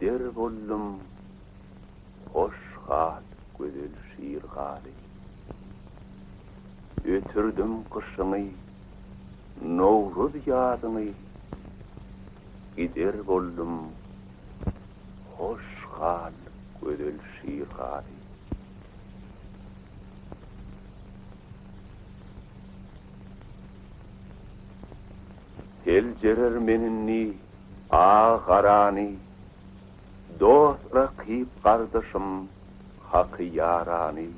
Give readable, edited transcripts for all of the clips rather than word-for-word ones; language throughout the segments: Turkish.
gider bollum hoş hal güzel şiir hali. Ötürdüm kışını, Novruz yadını, gider bollum hoş hal güzel şiir hali. Tel cerer meninni ağarani, dost rakip kardeşim hakkı yarani.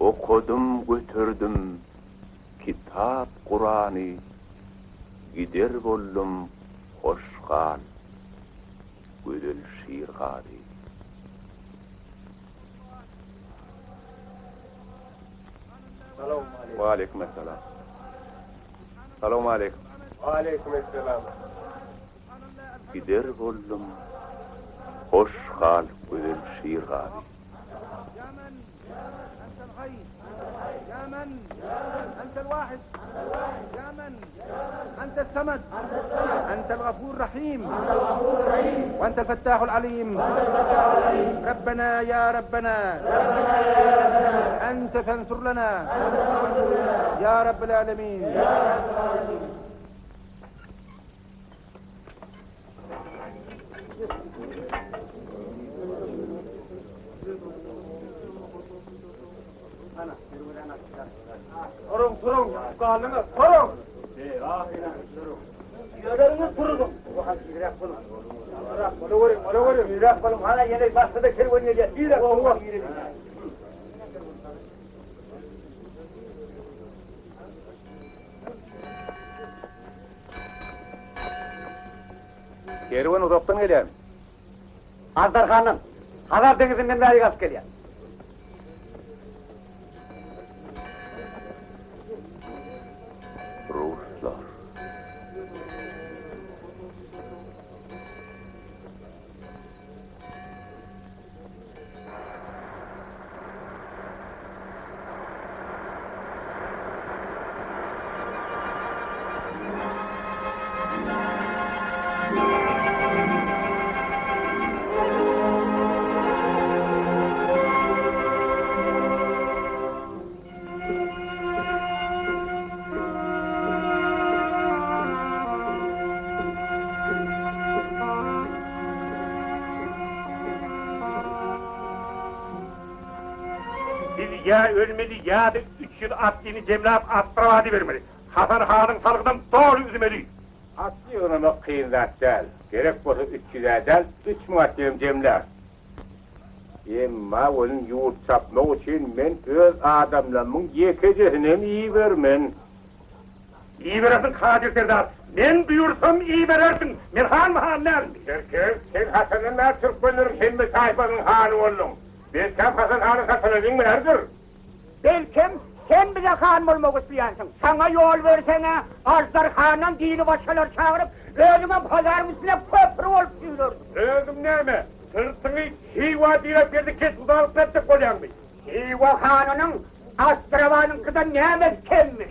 Okudum götürdüm kitap Kur'an'ı, gider bollum hoş hal güzel şiir hali. Ve aleykümselam. Selamun aleyküm. Aleykümselam. Gider bollum hoş hal güzel şiir hali. يا من أنت الواحد يا من أنت الصمد أنت الغفور الرحيم وأنت الفتاح العليم ربنا يا ربنا أنت فانصر لنا يا رب العالمين. Turun, kalınız, turun. Yöleriniz turun. Bu halde yürek bulun. Ola vurun, yürek bulun. Hala yine başta da kere oynayacağız. Yürek bulun. Kervan uzaktan gelen. Azdar Hanım, Hazar Denizi'nden beri gaz geliyor. Ruslar. Ya ölmeli ya da 3 yıl aslini cemlap astravadi vermeli. Hasan Han'ın salıktan doğru üzmeli. Asli oynamak kıyın zat değil. Gerek bolsa 300 edel, 3000 atlıyım cemler. Emma onun yurt sapmak için men öz adamlarımın yekecesine iyi vermen. İyi verirsin Kadir Serdar. Ben buyursam iyi verirsin. Men han mı hanlar? Sen Hasan'ın Türk bölürüm, sen mi sahibanın hanı oldun? Ben sen Hasan Han'ın Hasan'ın mı nerdir? Belkim sen bize hanım olmak istiyorsun. Sana yol versene, Azdar Han'ın dini başkalar çağırıp önüme pazar üstüne köprü olup yürürdüm. Özüm neyme? Sırtını Hiva diye bir de kes uzalıp ettik koyan mı? Hiva Hanı'nın Astravan'ın kızı Nemet kelmiş.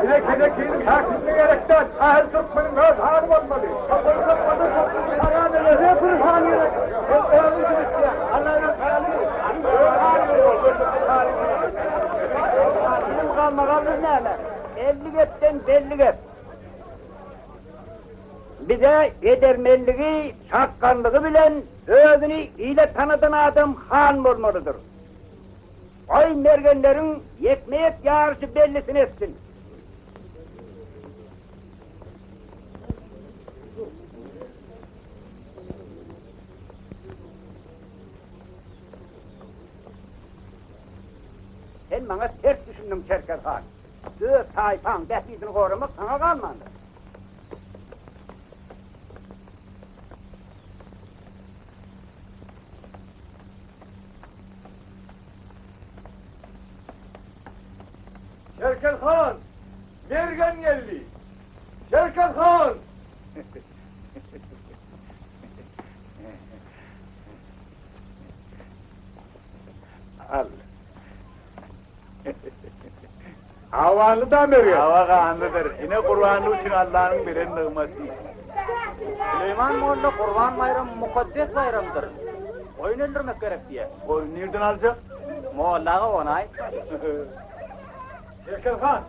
Nekedekin takipli gerekten ahir tutmanın öz hanım olmalı. Kapını tutmadı, ayağını yapırım hanım. Allah'ın kararını Bizim kalmakamız neler? 50 gepten belli gep. Bize edermelliği, çakkanlığı bilen özünü ile tanıdığın adam han olmalıdır. Ay mergenlerin yekmeyek yarışı bellisini etsin. Sen bana ters düşündün Çerker Han. Dört tayfan defisini korumak sana kalmadı. Şerken Han! Mergen geldi! Şerken Han! Al. Havanı da veriyor. Hava kanlıdır. Yine Kur'an'ı için Allah'ın bilen nığması. Süleyman Molla Kurban bayramı mukaddes bayramıdır. Oyun öldürmek gerek diye. Koyun nereden alacak? Mollaga onay. Erken Han.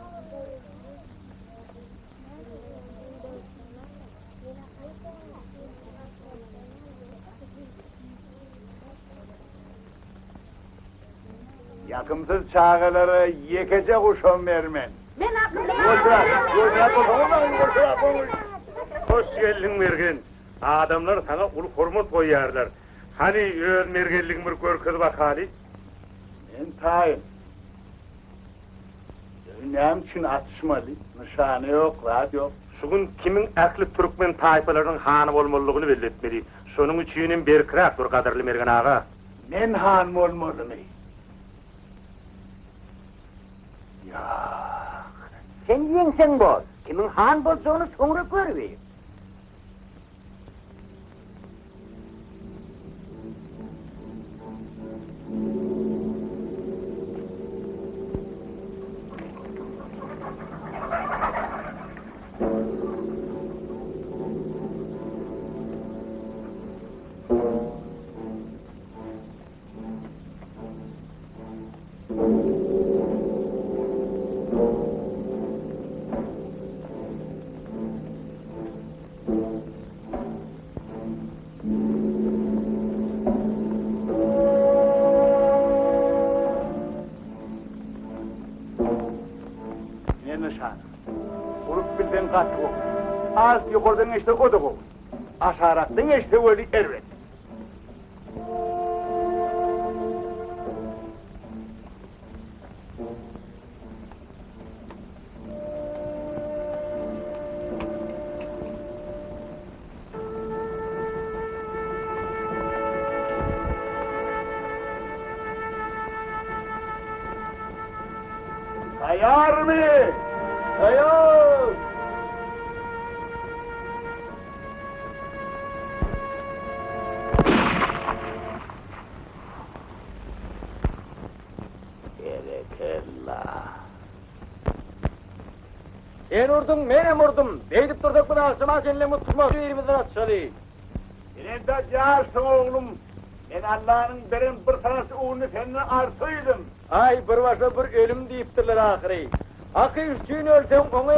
Yakımsız çağıları yekece kuşon vermen. Ben akıllı. Hoş geldin Mergen. Adamlar sana ulu hormat koyarlar. Hani öz mergenliğin bir görkezi bak hali. Ben tayin. Dünyam için atışmalı. Nişanı yok, rahat yok. Şugün kimin aklı Türkmen tayfalarının hanı olmalılığını belli etmeli. Şunun üçünün berkirak dur kadarlı Mergen ağa. Men hanım olmalı mı? Ya. Sen yengsen bol. Kimin han bolduğunu sonra görüver. Ne nişanı? Vurup bilden kaç o. Az yukarıdan işte o da o. Aşağırattın işte öyle ervet. Sayar mı? Sayar! Berekallah. Sen vurdun, benim vurdum. Beydip durduk bunu akşama seninle mutlu yerimizden atışalı. Senin de carsın oğlum. Ben Allah'ın benim bir tanesi uğrunu seninle arsıydım. Ay bir başa bir ölüm deyiptirler ahiri. Akı üstüğün ölsen onu...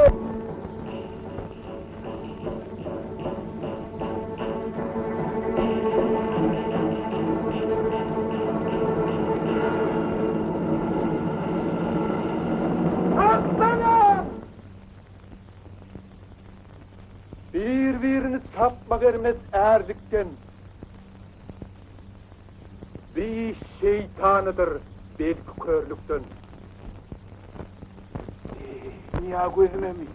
Birbirini sapmak ermez erdikten. Bir şeytanıdır belki körlükten. Niye gözüme mi?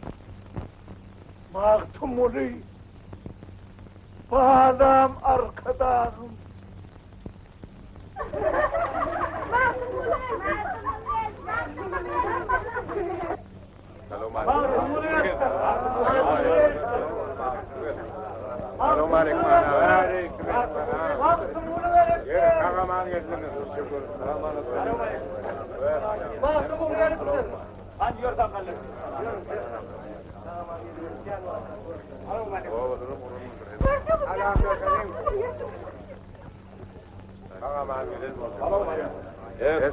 Mahtum oluyor. Bağlam arkadan. Mahtum oluyor. Selamun aleyküm ana. Aleyküm. Mahtum oluyor. Kahraman geldiniz. Şükür. Mahtum oluyor. Hadi yordan kalın.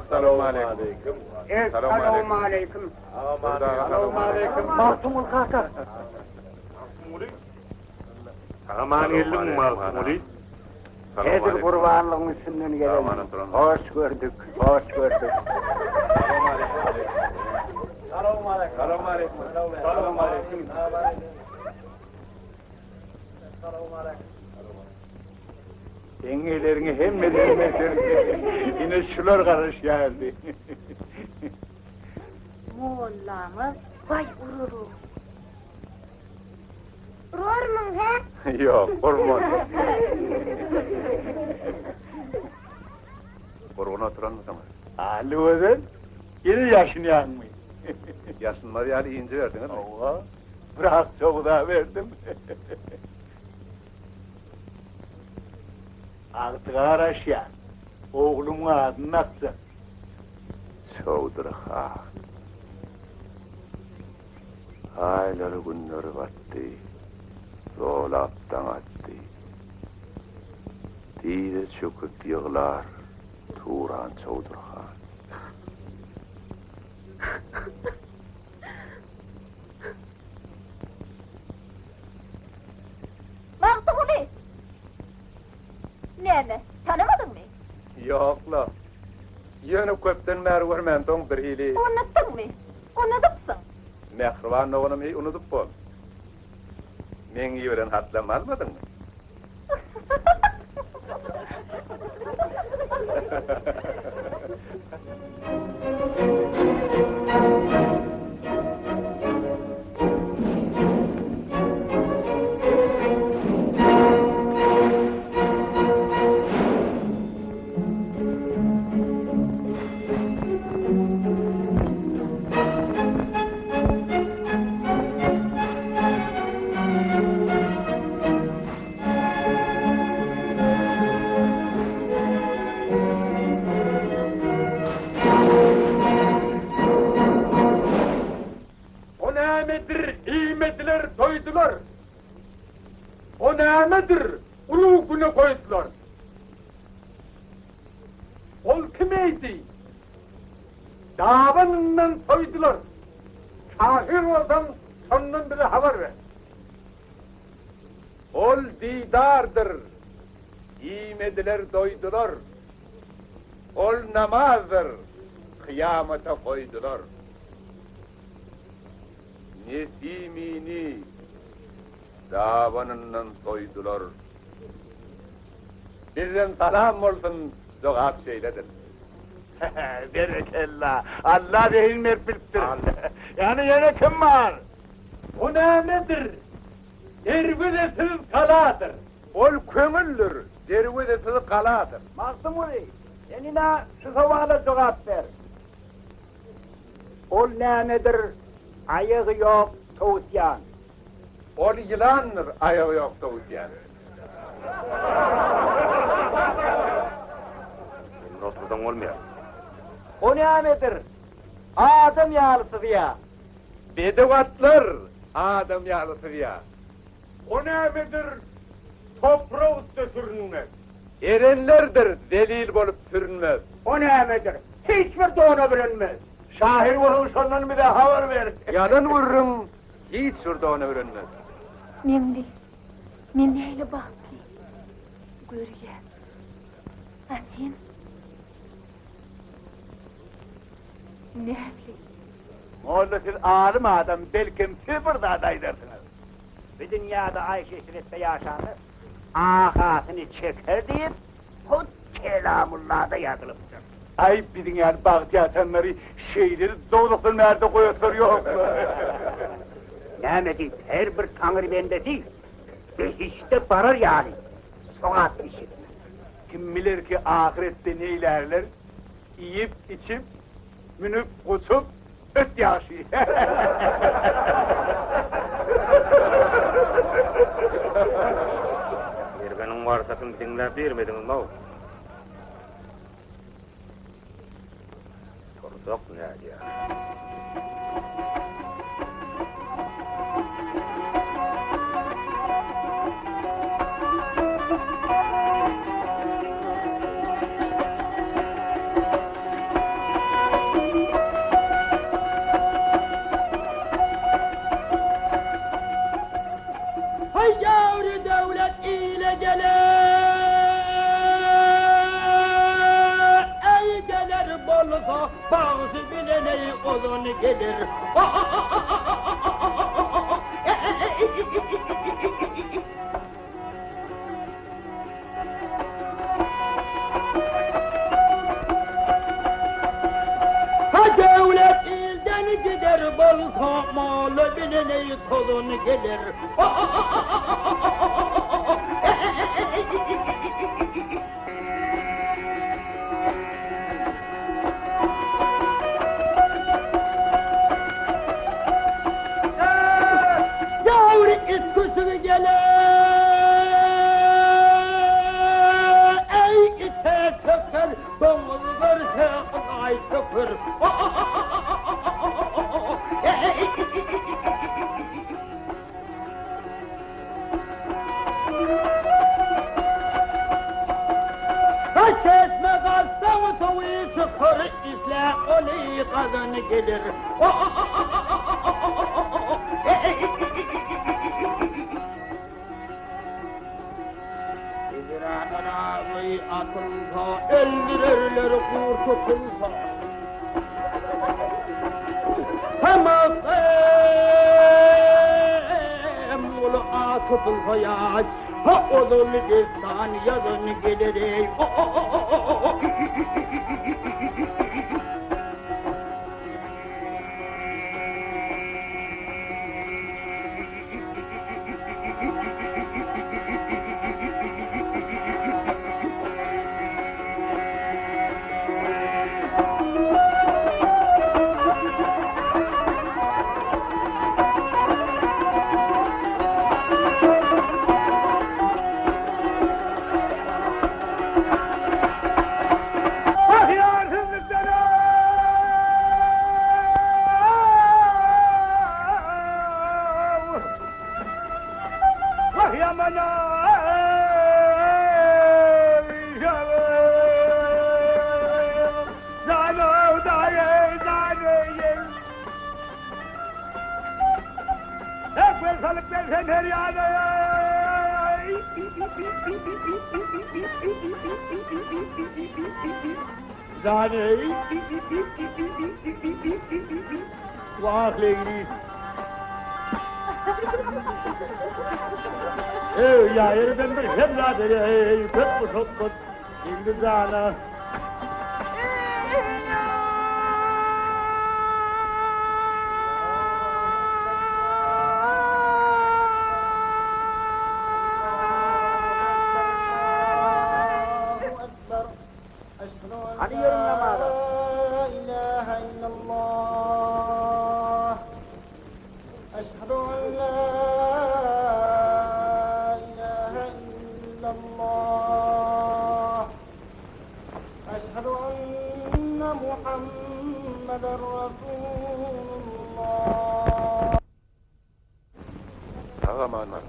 Selamun aleyküm. Selamun aleyküm. Selamun aleyküm. Mahtumul kaka. Aman geldin Mahmudi. Nedir kurbanlığın üstünden gelelim. Hoş gördük, hoş gördük. Selamun aleyküm. Selamun aleyküm. Dengelerini hem yine şular karış geldi. Mollama vay ururu. Urur mu he? Yok, hormon. Orgun oturan mı tamam? Ali Özen, yine yaşını yanmıyor. Yaşınları yani ince verdin değil mi? Allah, biraz çok daha verdim. Artık araş ya, oğlumun adını atsa. Çavdur ha. Ayları günleri battı. Dolaptan attı. Diye çöküp yığlar Turan Çavdırhan. Maktubuli! Neme, tanımadın mı? Yok la. Yönü köpten mervermen ton bir hili. Unuttun mu? Unutupsun. Mehriban oğlum hiç unutup bol. Men yören hatlam almadın mı? O nemedir, himmetler soydular. O nemedir, ulu güne koydular. Ol kimeydi? Davanından soydular. Şahir olsan sondan biri haber ver. Ol didardır, himmetler doydular. Ol namazdır, kıyamete koydular. Nesimini davanından soydular. Bizden salam olsun cevap şeyledir. Berekallah. Allah beyin merpilttir. Yani yine kim var? O nedir? Dervidesiz kaladır. Ol kömüldür. Dervidesiz kaladır. Maktubuli, enine şu suala cevap ver. Ol nedir? Ayağı yok, tavsiyan. Ol yılandır, ayağı yok tavsiyen. Noturdan olmuyor. O nedir? Adam yağlısı ya. Bedevatlar, adam yağlısı ya. O nedir? Toprağı üstte sürünmez. Erenlerdir, delil bolup sürünmez. O nedir? Hiçbir doğru bilinmez. Şahir vurun sondan bir de haber ver. Yalan vururum, hiç şurada onu öğrenmez. Memli, memeli baktı. Gürge. Atin. Nerede? Oğlu siz alim adam, belki sıfır da adaydırsınız. Bir dünyada Ayşe Şerif'te yaşanır. Ahasını çeker deyip, o kelamullah'da yazılıptır. Ay bizim yani bağcı atanları şeyleri doğrultun nerede koyuyor yok mu? Nemedi, her bir tanrı bendesi, işte barar yani. Sokak işi. Kim bilir ki ahirette ne ilerler? Yiyip içip, münüp kusup, öt yaşı. Erbenin varsatın dinler vermediniz mi? Sorsak ne ya? Hay yavru devlet ile gele, ey gelir bolsa bağısı bilene olun gelir. Ha devlet ilden gider bolsa malı bilene olun gelir. Yavru it kusuru gele, ey ite çöker, domuz görse ay köpür. motor isle onu kadın gelir. İdrardan ağlayı atılsa, öldürürler kurtutulsa. Tamam, ulu atılsa yaş, ha olur destan yazın gelir ey. Zane, vah lady. Ja, er ben bir hemlader, pet på soppet, inte zana. Hadi yarın namazı. أشهد أن لا إله إلا الله أشهد أن محمدا رسول الله Aman man.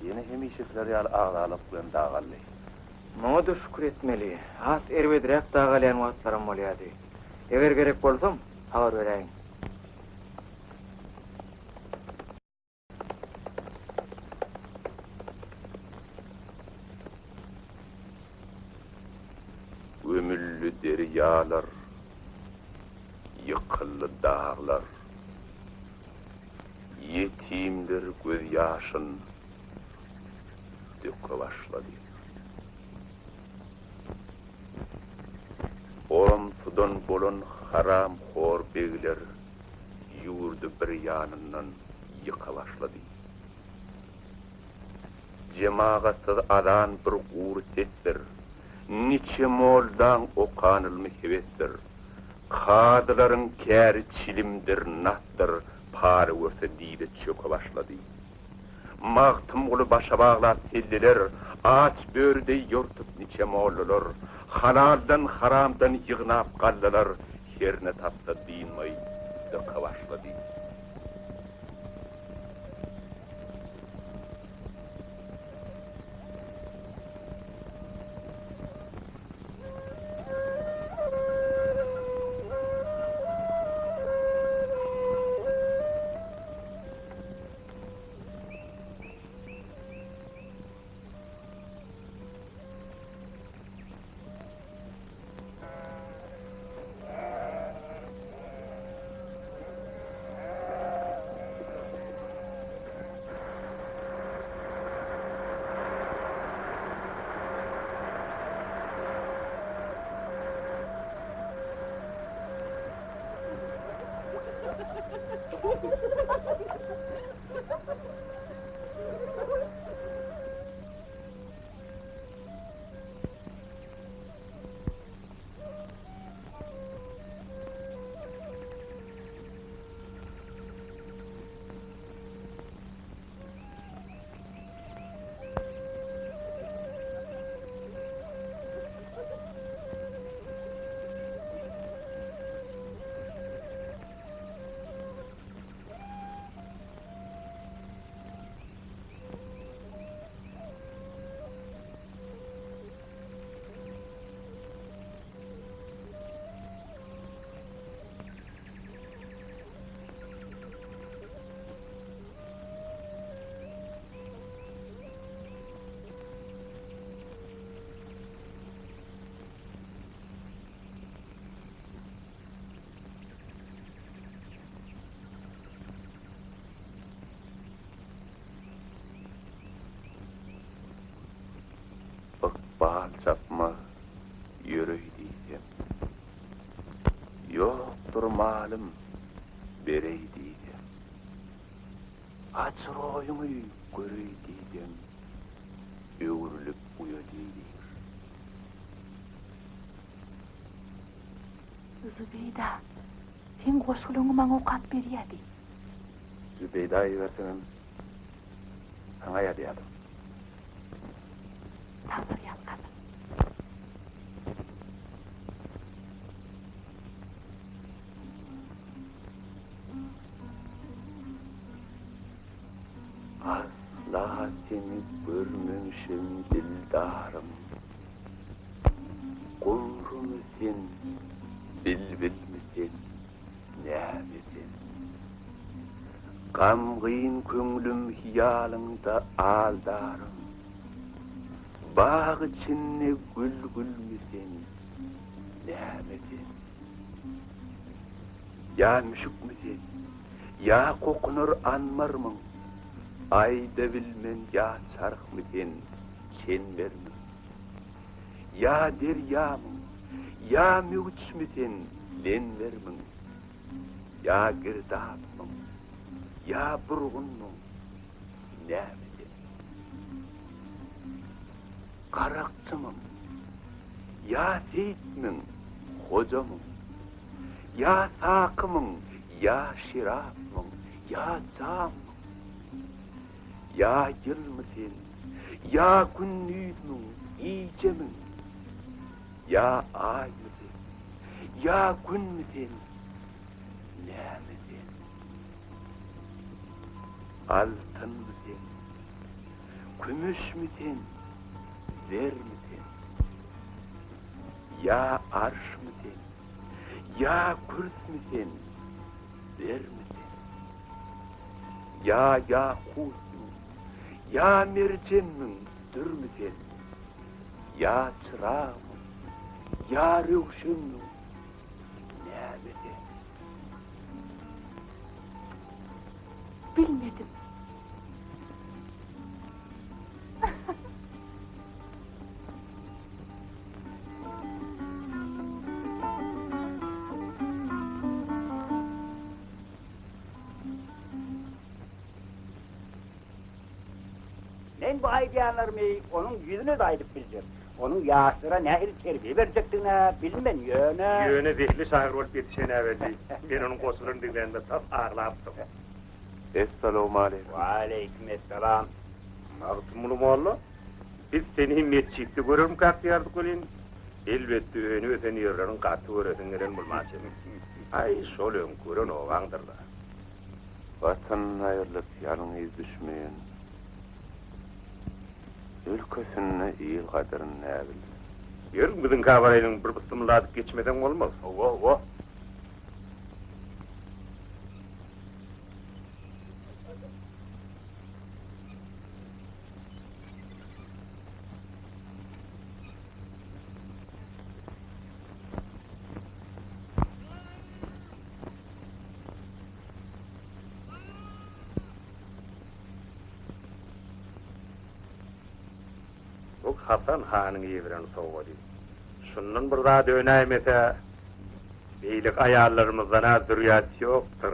Yine hemişikler yal ağlalıp ben dağallı. Muňa da şükür etmeli. Has erbedirek dağalayan wagtlaram bolýardy. Eger gerek bolsam, habar bereň. Ömüllü deryalar, yıkıllı dağlar, yetimler göz yaşın döke başladı. Orumsudan bolan haram hor begler yurdu bir yanından yıka başladı. Cemaatı adan bir uğurt ettir, niçe moldan okanılmy hevesdir. Kadıların kâri çilimdir, nattır, pari örse dide çöke başladı. Mağtım ulu başa bağlar telliler, ağaç börde yortup niçe mollular, halaldan haramdan yığnap kallılar, herne tapsa dinmay döke başladı. bal çapma yürüy diýdim. Yoktur malım berey diýdim. Açyr oýuňy görey diýdim. Öwrülip uya diýdim. Zübeyda, sen goşuluňy maňa okat berýärdi. Zübeyda iwersenem. Sana ýadyýadym. Sabır yap kızım. Asla seni görmemişim dildarım. Gurru musin, bilbil misin, nämesin? Gamgyn köňlüm hiýalynda aldarım. Bağ içinde gül misin, nämesin? Ya müşük misin, ya kokunur anmarmın? Ayda bilmen ya çark misin, çenber mi? Ya deryamın, ya müç misin, lenver mi? Ya girdap mı, ya burgun mu, nämesin? Karakçımın, ya seyitmin, hocamın, ya sakımın, ya şirapmın, ya camın, ya yıl mısın, ya günnüydün, iyicemin, ya ay mısın, ya gün müsün, nämesin? Altın mısın, gümüş müsün, zer misin? Ya arş misin? Ya kürs misin? Zer misin? Ya yakut mu? Ya mercen mi? Dür misin? Ya çıra mı? Ya rüvşün mü? Ne misin? Bilmedim. Ben bu aydiyanlarımı onun yüzünü de aydıp bileceğim. Onun yaşlıra nehir terbiye verecektiğine bilmen yöne. Yöne zihli şahir olup yetişene verdi. Ben onun kosularını dinlerinde tap ağırlattım. Esselamu aleyküm. Ve aleykümselam. Mağdumunu moğlu, biz seni mescitte görürüm katı yardık olin. Elbette önü öten yerlerin katı öğretinlerin bulmazsın. Ay sol ön görün oğandır da. Vatan hayırlık yanın iz düşmeyin. Ülkesine iyi kadırın ne bilsin. Yörün bizim kabarayının bir bıstımladık geçmeden olmaz. Ova. Bu Hasan Han'ın evren soğudu. Şunun burada dönämese, beylik ayarlarımızdan az zürriyat yoktur.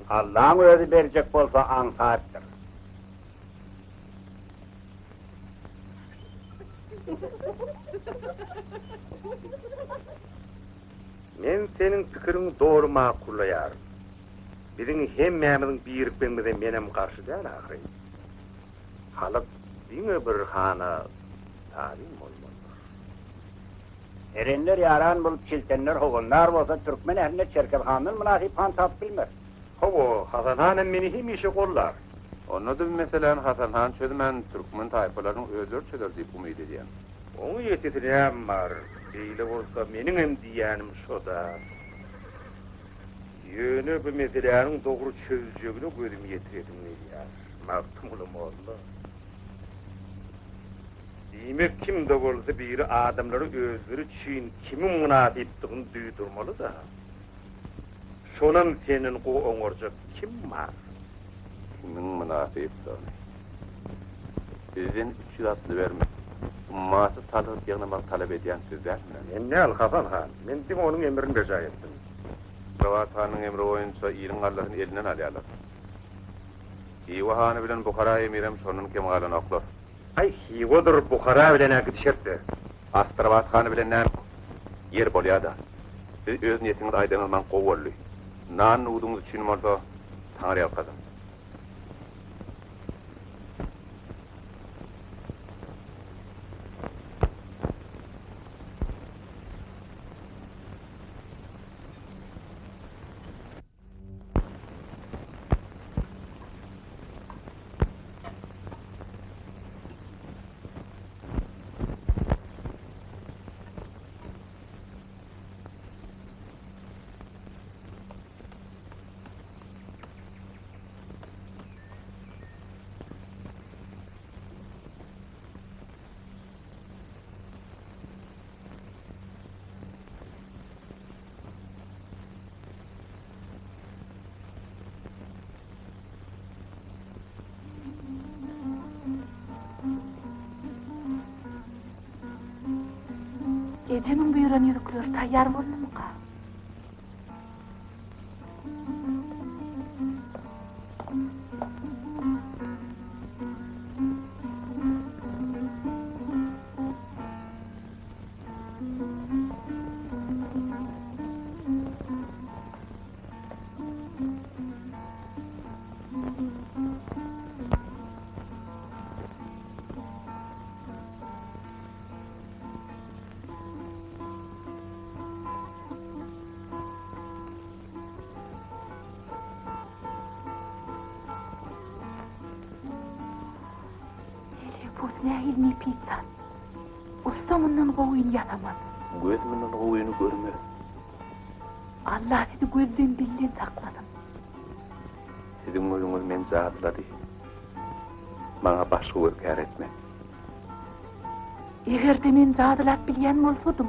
Allah'ın özü verecek bolsa ansaattır. Men senin pikirini doğru makullayarım. Bizim hemmemizin birikmemize menem karşı değil ahiri. Halık dine bir hana talim olmalı. Erenler yaran bulup çiltenler hoğunlar olsa Türkmen ehline Çerkezhan'ın münasip han tap bilmez. Hovo, Hasan Han'ın beni hem işe kollar. Onu da meselen Hasan Han çözmen Türkmen tayfalarının özür çözer deyip umid ediyem. Onu yetetiriyem var. Beyle olsa menin hem diyenim şu da. Yönü bu meselenin doğru çözeceğini gözüm yetiredim ne ya. Maktumulum oldu. Demek kim de olsa biri adamları özleri için kimin münasiptiğini duydurmalı da. Şonan senin o oňorjak kim var? Kimin münasiptiğini. Bizden 300 atlı verme. Ummatı salıp yığnamak talep ediyen sizler mi? Men ne al Hasan han? Men dim onun emrini beja etdim. Ravat Han'ın emri oyunca irin Allah'ın elinden alyalar. Hiwa Han'ı bilen Bukhara emirem şonun kemalan oklar. Ay hiwodur Bukhara bilen akdişetdi. Astravat Han'ı bilen näme yer bolyada. Siz öz niyetiniz aydınılman qowolly. Nan udunuz için molsa Tanrı yapkazın. Gecenin buyuran yürükler tayyar boldu mu ka? Ne ilmi pitan. Ustamından qoyun yatamaz. Gözümün qoyunu görme. Allah sizi gözden dilden sakladım. Sizin ölünüz men zatladı. Bana başka görkar etme. Eğer de men zadılap bilyen bolsadım.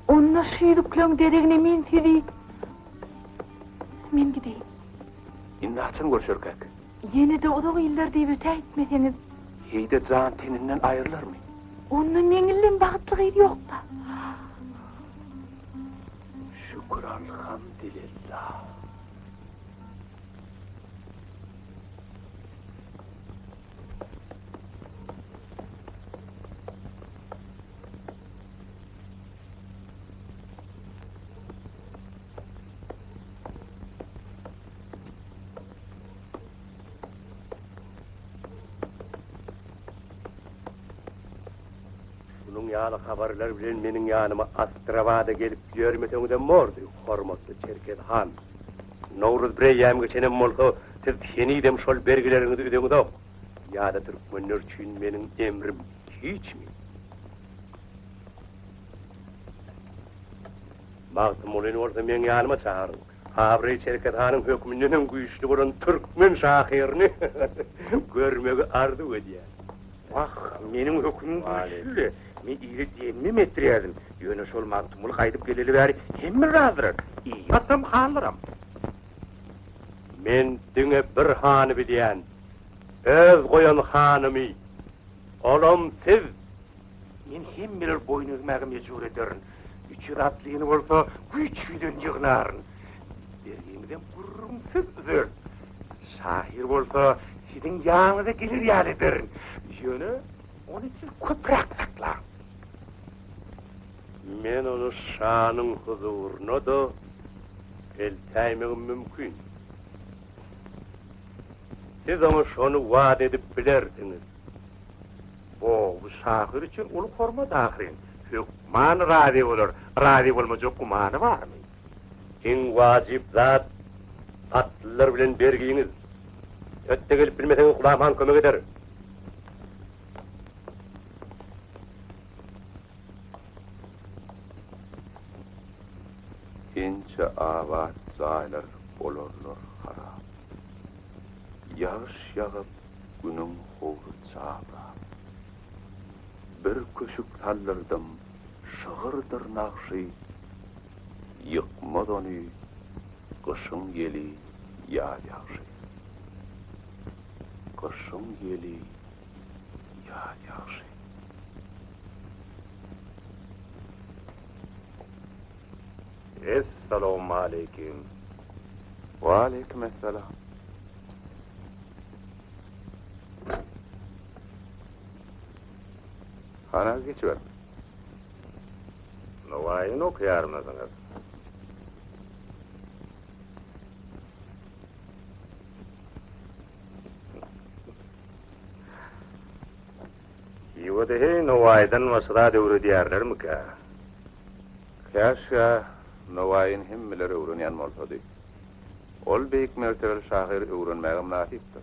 Onna şüydüklön deregine men sizi. Men gideyim. İnna açın görüşürkak. Yine de odağı iller deyip öte etmeseniz. Heyde can teninden ayrılır mı? Onun menillen bağıtlığı yok da. Şükür elhamdülillah. Bunun yağlı haberler bilen menin yanıma Astravada gelip görmeseniz mordu, hormatlı Çerket Han. Novruz Breyem geçenem molsa, siz yenidem şol bergilerinizi ödeniz ok. Ya da Türkmenler için menin emrim hiç mi? Mağtım oleni orada men yanıma çağırın. Habrey Çerket Han'ın hükmünden güçlü olan Türkmen şahirini görmeye arzu ediyor. Vah, menin hükmüm güçlü. Men iyi demmi metriyazım. Yöne şol mağtumul qaydıp geleli bari hemmi razırır. İyi atam hanlarım. Men düne bir hanı bilen, öz koyan hanımı, olam siz. Men hemmiler boyun özmäge mecbur ederin. Üçü ratlığını olsa güçlüden yığnarın. Dergimden kurumsuz üzür. Şahir olsa sizin yanınıza gelir yal ederin. Yöne onun için köprak saklar. Men onu şanın huzuruna da eltaymeğim mümkün. Siz onu şonu vaat edip bilersiniz. Bu şahir için ulu horma dahirin. Hükman razı olur. Razı olmayacak kumanı var mı? En vacip zat atlılar bilen bergiyiniz. Ötte gelip bilmeseniz kulağıman kömek eder. İnce avat zaylar olurlar harap. Yağış yağıp günün hoğu çağla. Bir köşük tallardım şağırdır nakşi. Yıkmaz onu kışın geli yağ yağşı. Kışın geli Ya yaxşı. Esselamu aleyküm. Wa aleykümselam. Hana geçiver. Novayını okuyar mısınız? Yuvada Novay'dan vasıda devri diyarlar mı ka? Kaşa Novay'ın himmeleri öğrenen bolsady. Ol beyik mertebeli şahir öğrenmäge nasipdir.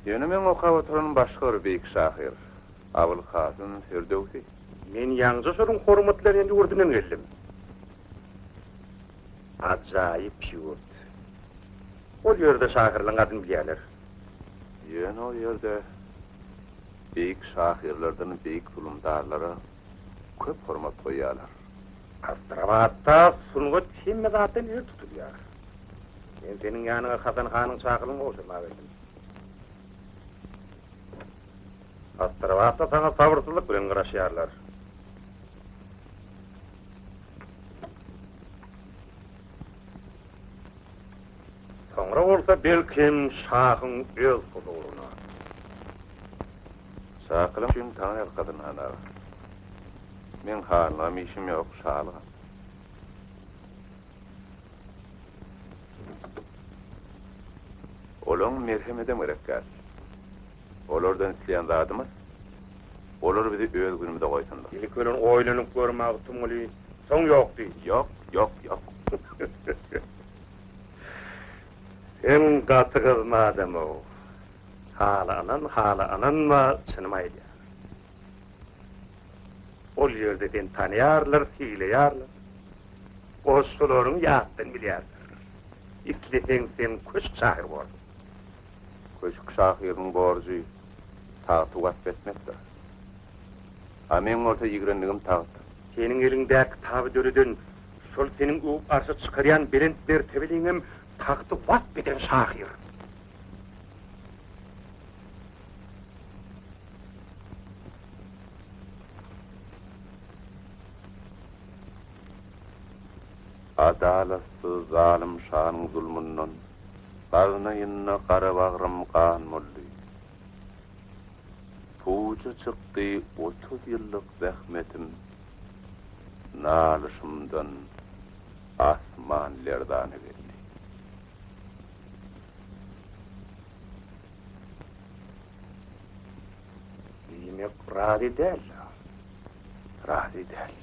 Ýöne men okap oturan başga bir beyik şahir, Abul Kasım Firdevsi. Men ýaňja sorun hormatlaryny ýurdundan geldim. Ajaýyp ýurt. Ol ýerde şahirliň adyny bilýärler. Ýöne o ýerde beyik şahirlerden beyik tulumdarlara köp hormat goýýarlar. Astravatda sungut himme zaten yer tutulýar. Men senin ýanyňa Hasan hanyň şahirliňi oşurma berdim. Astravatda sana sabırsyzlyk bilen garaşýarlar. Sonra bolsa belkim şahyň öz huzuruna. Şahylym üçin taň elkadyn anar. Men hanlam işim ýok şalyga. Olaň merhem edem gerekler. Olardan isleýän zadymyz, olar bizi öz günümizde goýsunlar. Ilk ölen oýlanyp görmäk tumuly soň ýok diýdi. Yok. Sen katı kızma adamı o. Hala anan mı sınmaydı. Ol yerde den tanıyarlar, hileyarlar. Oğuzluların yağıttın bilyarlar. İtleten sen köşk şahir vardın. Köşk şahirin borcu tahtı vasfetmekdir. Amen orta yigrenligim tahtı. Senin elindeki tabi dörüdün, şol senin uğup arşı çıkaryan belentler tebeliğim tahtı vasfeden şahir. Adalatsız zalim şanın zulmundan Qaznayınna qara bağrım qan mulli. Tuğcu çıktı 30 yıllık zahmetim Nalışımdan asman lerdane verdi. Demek razı değil. Razı değil.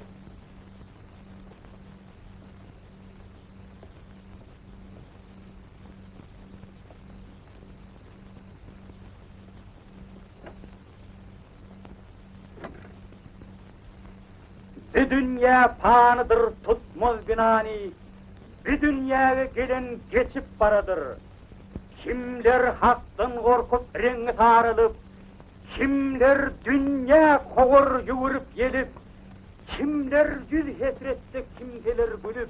Bir dünya panıdır tutmaz binani, bir dünyaya gelen geçip paradır. Kimler haktan korkup rengi sarılıp, kimler dünya kovur yuvurıp gelip, kimler yüz hesrette kimseler gülüp,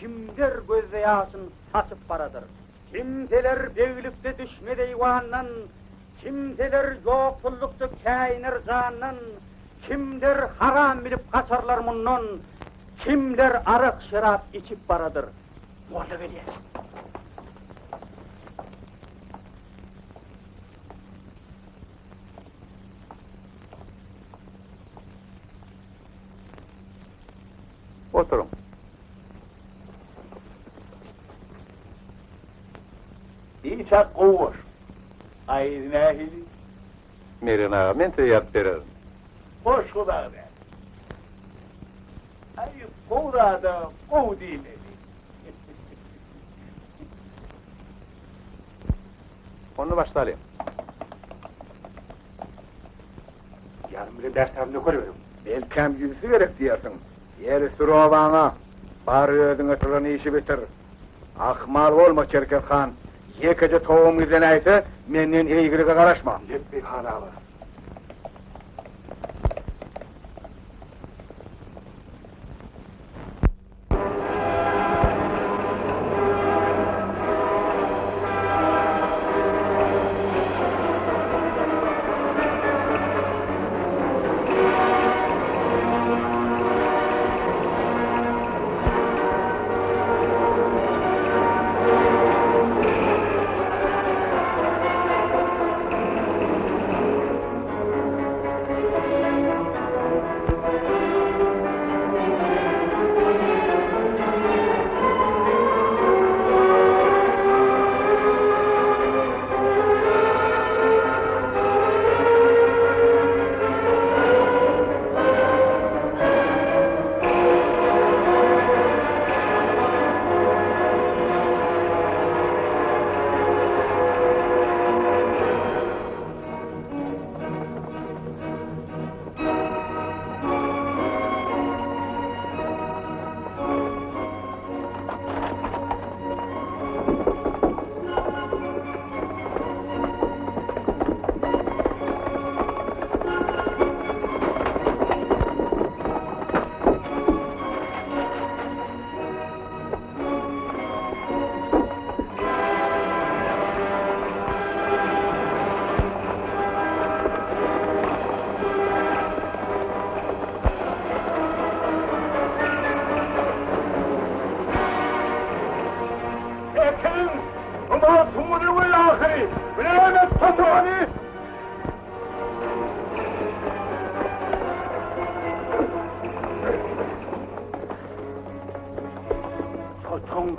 kimler gözde yaşın saçıp paradır. Kimseler devlükte düşme deyvandan, kimseler yoksullukta kainir candan, kimler haram bilip kaçarlar mundan, kimler arık şarap içip paradır. Molla veriyez. Oturun. İçak kovur. Aydın ahili. Merin ağa, men size yap veririm. Hoş kulağı ver. Ay kovda da kov değilmedi. Onu başlayalım. Yarın bile derslerimde görüyorum. Belkem yüzü gerek diyorsun. Yeri sürü ovana. Bari özüne sıranı işi bitir. Akmal olma Çerkez Han. Yekece toğum gizlen aysa, menden eygirige karışma. Lebbek halalı.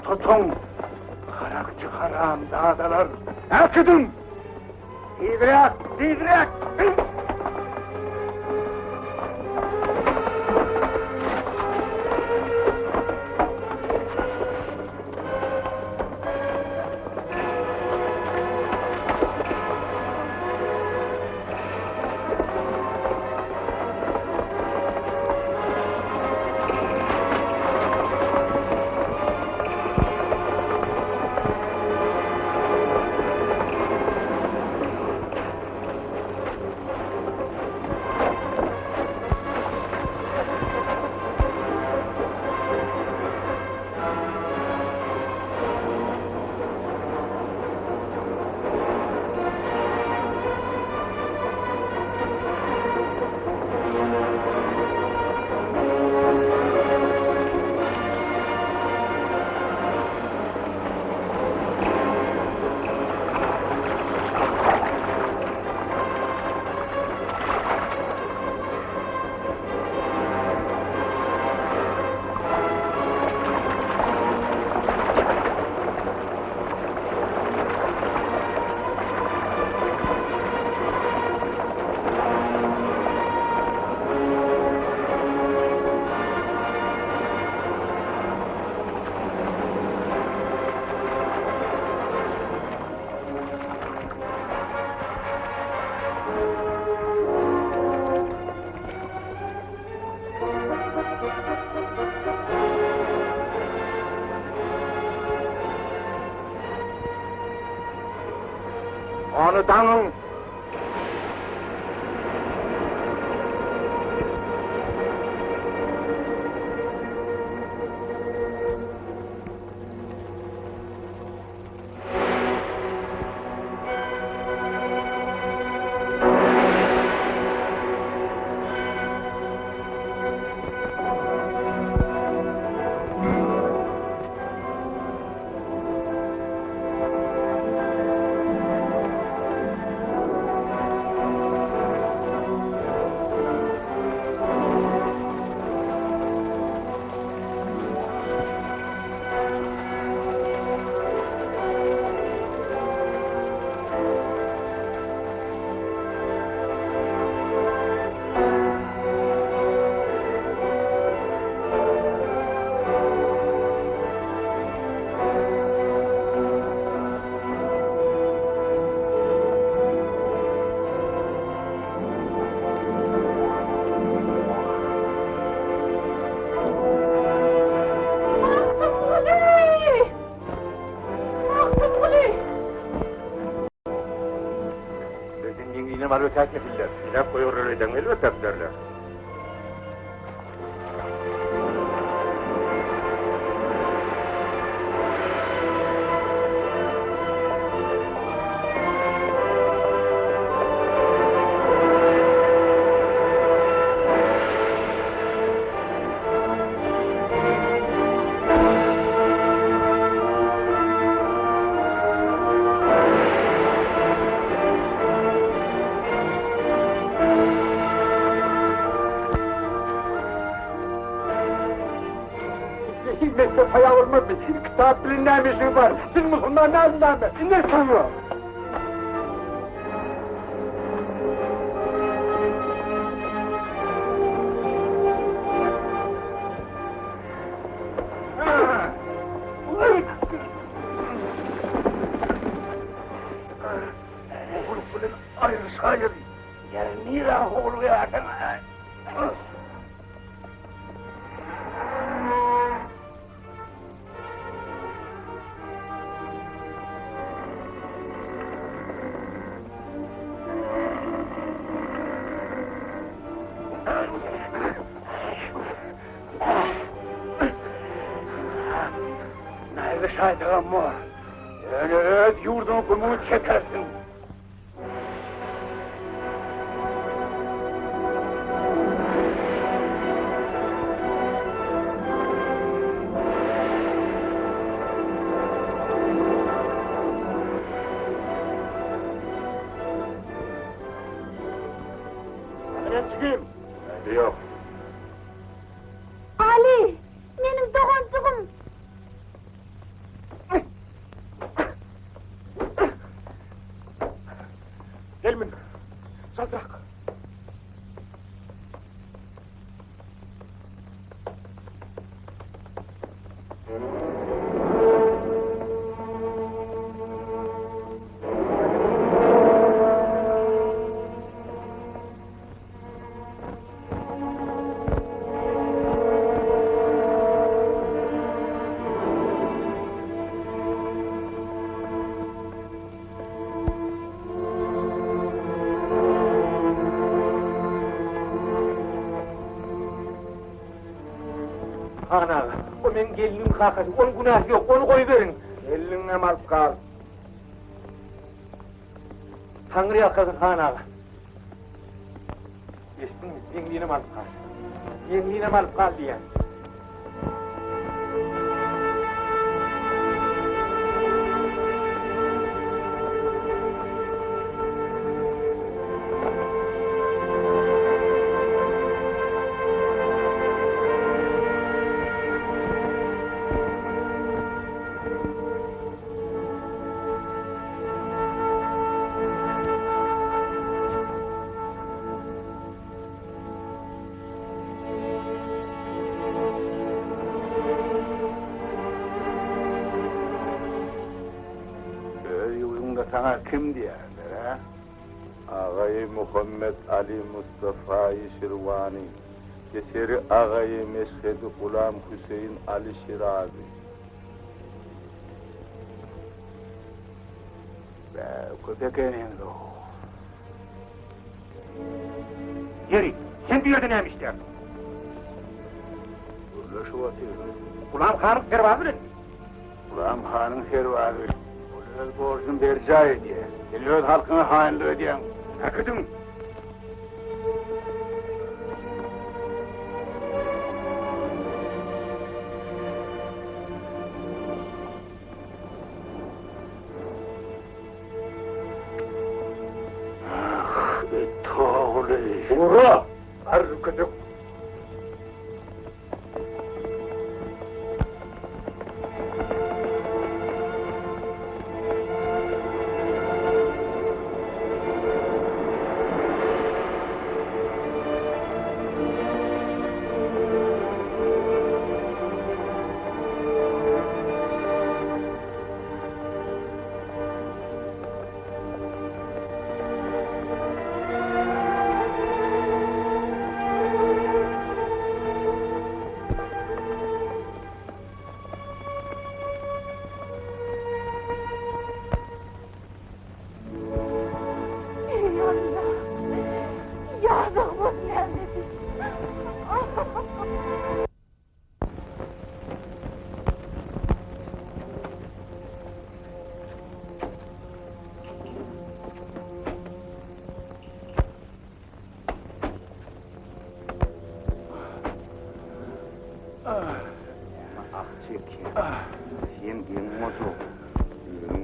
Tutun! Karakçı haram dağdalar! Akıdın! Tigrek! Tigrek! Onu tanın! Var öte kefiller. Ne koyur öyleyden elbette derler. Hizmette paya olmaz mı? Kitap bilinler bir şey var. Siz Müslüman nereden mi? Ne sanıyor? Hayır. Yani niye rahul ya? Nerede şaydığım mı? Yani öz yurdun kumunu çekersin. Nereden çıkayım? Yok. Ali, benim doğancığım. Ana, o men gelinim kakası, onun günahı yok, onu koyuverin. Eline mal kal. Tanrı yakasın Han ağa. Estin mi? Yengliğine mal kal. Yengliğine mal kal diyen. Sana kim diyorlar ha? Ağayı Muhammed Ali Mustafa-i Şirvani, Keseri Ağayı Meşhedi Gulam Hüseyin Ali Şirazi. Be, köpekenin o. Yeri, sen bir yerde neymiş derdin? Öyle şu atıyor. Ulan Han'ın servazı ne? Ulan Han'ın servazı. Öz borcun berca ediyor. Geliyor halkına hainliği ödeyen. Akıdın. Ah, toğlu. Ura! Arkıdık.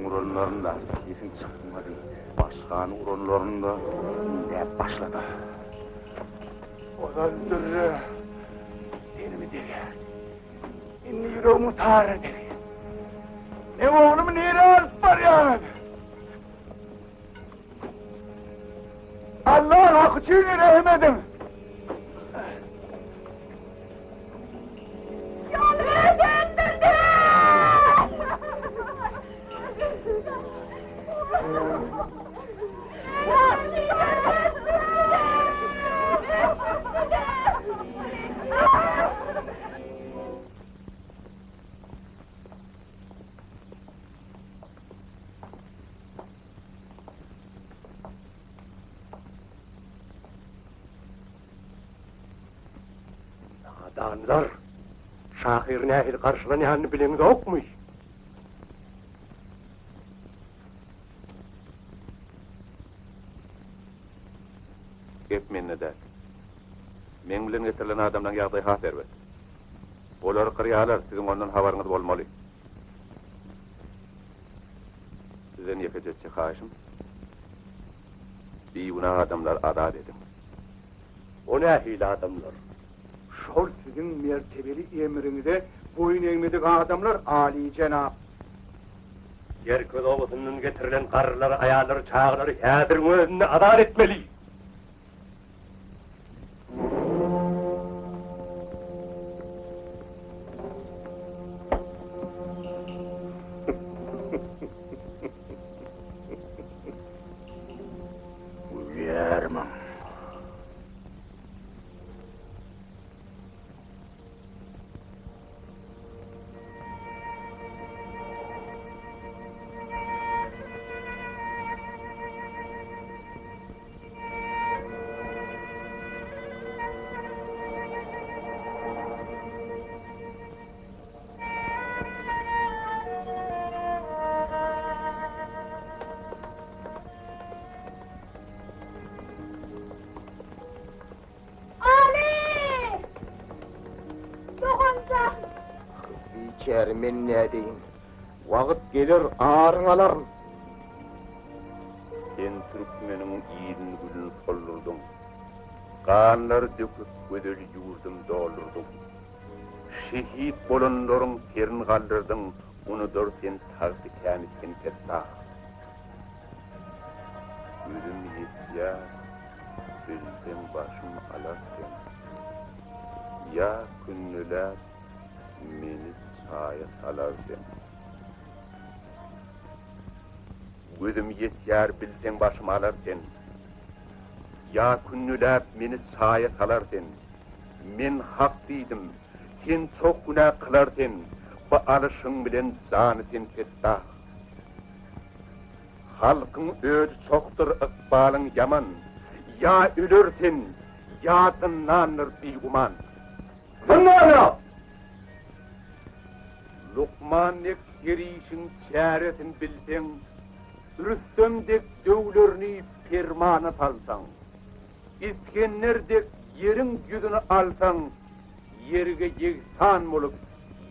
Uğranlarında kesin çıkmadı. Başkan uğranlarında ne başladı? Odandır. Elimi deli. İnni yüreğimi tarih deli. Ne oğlumu neyine alıp var yani? Allah'ın hakkı çiğni rahim edin. Adamlar, Şahir Nehir karşılayanını bilen yokmuş. Gep men ne der? Men bilen getirilen adamdan ýagdaý haber ver. Olar qıryalar, sizin ondan habaryňyz bolmaly. Sizden ýekejetçi haýşym. Biýuna adamlar adat edin. O nähili adamlar? Şol sizin mertebeli emrinize boyun eğmedik adamlar âli cenab. Yerköz owasynyň getirilen garrylar, aýallar, çağlar häziriň özünde adat etmeli. şäri men nädeýin? Wagt gelir ağrın alarım. Sen Türkmeniň ýygyny gülün sollurdum. Kanlar döküp gödeli ýurdum doldurdum. Şehit bolanlaryň terini galdyrdyň, onu dörsen tagdy känisken kessa. Gözüm yetýär, bilsem başym alasyn. Ya künnüler meni sağa salarsın. Gözüm yetýär, bilsem başym alarsın. Ya künnüler meni sağa salarsın. Men hak diýdim, sen çok günah kılarsın. Bu alışın bilen zanysen kessa. Halkın özü çoktur ıkbalın yaman. Ya ölürsin, ya dınlanır biguman. Bunlar Lukmannek girişin çaretin bilsen, Rüstemdek dövlerini permanı salsan, İskenderdek yerin yüzünü alsan, yerge yeksan bolup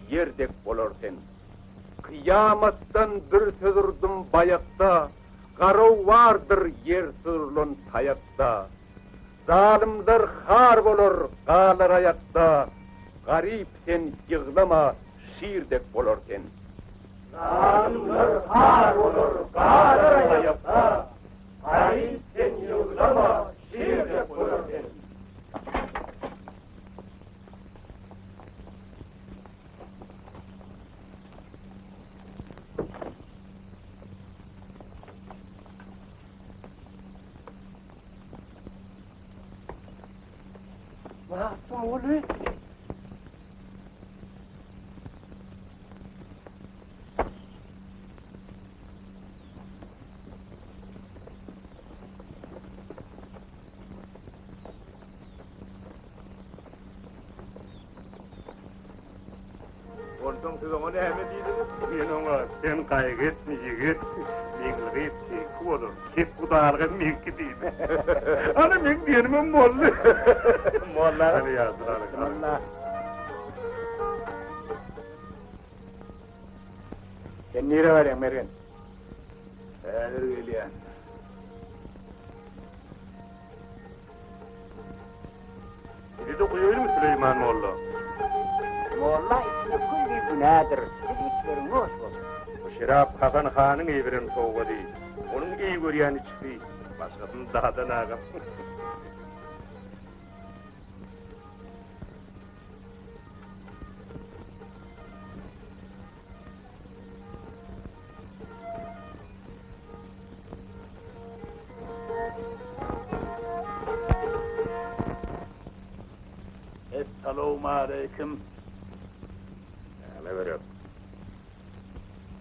yerdek bolarsen. Kıyamattan bir sözürdüm bayakta, Garav vardır yer sürlün tayakta. Zalimler har bolur, qalar ayakta. Garip sen yığlama, şiirdek bolarsen. Zalimler har bolur, qalar ayakta. Garip sen yığlama, şiirdek bolarsen. Nasıl oluyor? Ondan siz ona näme diýdiniz? Men oňa sen gaýgy etme ýigit. Meňle etdi olur. Kep gudarga menki diýdi. Ana men diýenim molla. Molla. Hadi ýazdyr. Molla. Sen nere barýan mergen? Häzir gelýän. Dedi goýaýym Süleyman molla. Molla içine kulli günadır. Siz içlerin hoş olsun. Bu şerap Hakan Hanyň eýbiren sowgady. Onuň eý görýäni çykdy. Başgasyny daha-da nagam. Esselamu aleyküm. Ne berýär?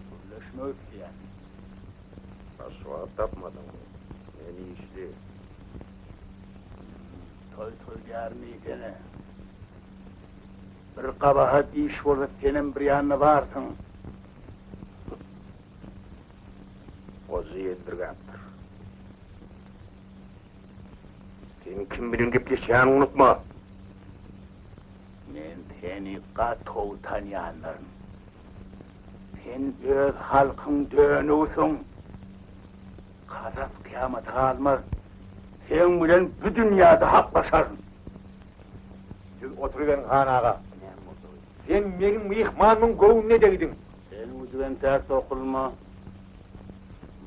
Birleşmek diýen. Aşwa tapmadyň. Meni işli. Toy gelmeyene. Bir kabahat iş bolup senin bir ýanyna barsın. Ozy ýendirgäpdir. Sen kim bilen gepleşýäni unutma. Men seni gatow tanýanlarym. Sen öz halkyň dönüwsüň. Kazap kıyamet kalmaz. Sen bilen bu dünyada hak başar. Siz oturgan Han ağa. Sen menin mihmanymyň göwüne degdin. Sen üzügen ters okulma.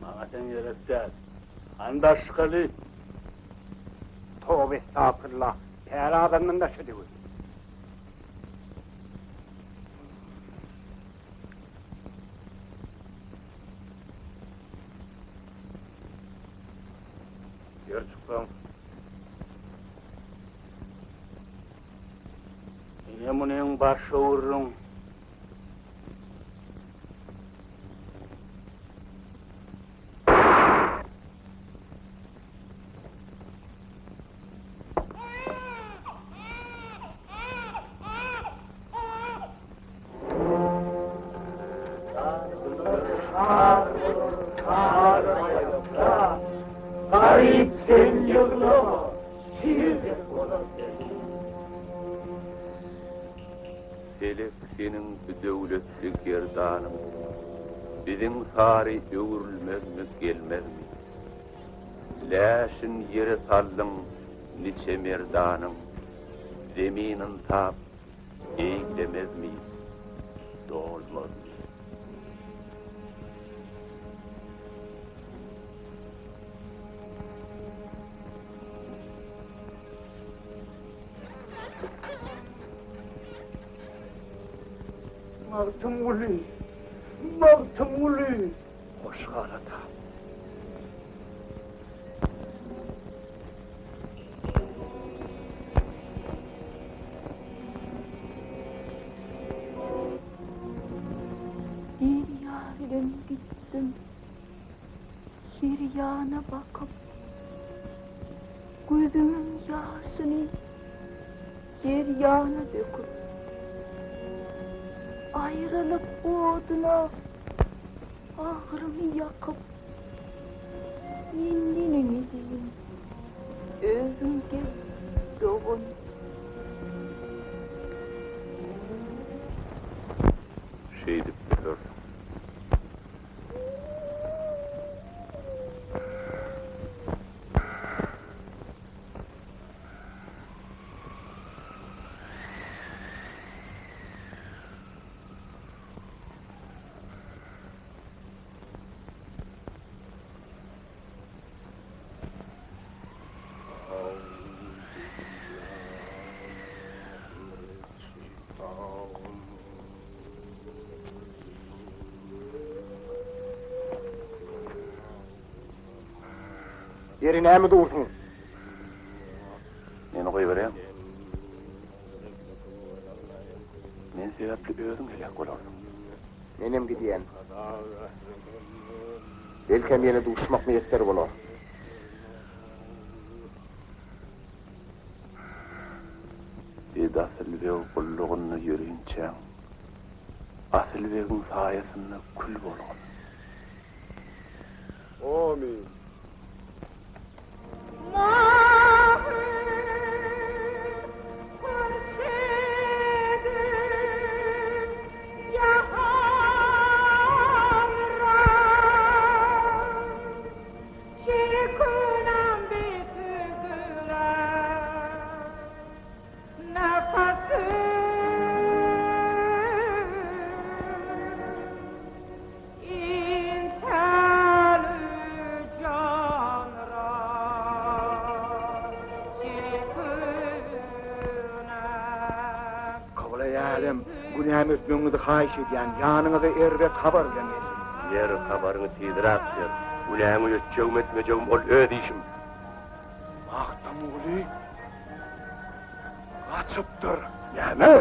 Maňa sen ýerekdäl. Andaşgaly. Tövbe estağfurullah. Pär adamdan da şöyle. Gerçekten Yemunin başı vurun. Garip sen yığlama, şiirdek olan Telek senin döwletli gerdanın, bizim sari öwürülmezmi gelmezmi? Läşin yere saldyň niçe merdanyň, zeminin tap eýlemezmi? Dolmaz. Martımuli, hoş galata. Bir yarın gittim, bir yana bakıp, gözümün yaşını yer yana döküp, ayrılıp oduna ağrımı yakıp, kendini diyeyim, özümge doğun. Şey dip bilir. Yeri näme dursun? Meni goý berem. Men sebäpli özüň helak bolarsyň. Menem gidiyen. Belkem yine duşmak niyetleri bolar. Asylbeg kullugyny ýörünçe, Asylbegiň saýasyna kül bolgun. Amin. Günahımız böňüňizi haýyş edýän, ýanyňyza erbet habar gelýär. Yer habaryny tiýdirap ber. Uläňi ýetjegim etmejegim ol öz işim. Mahtamuli açypdyr. Näme?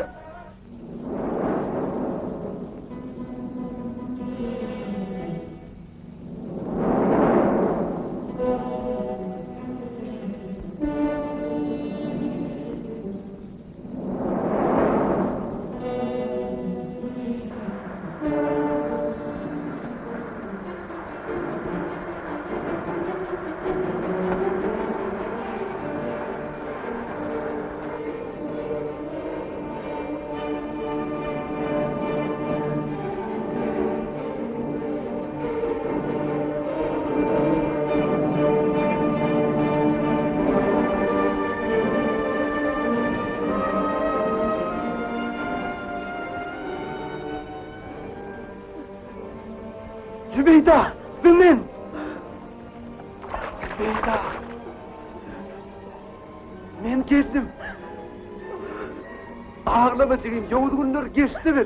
Zübeyda, dinlen! Zübeyda! Men gezdim. Ağlama çekeyim, yoğuz günler geçti mi?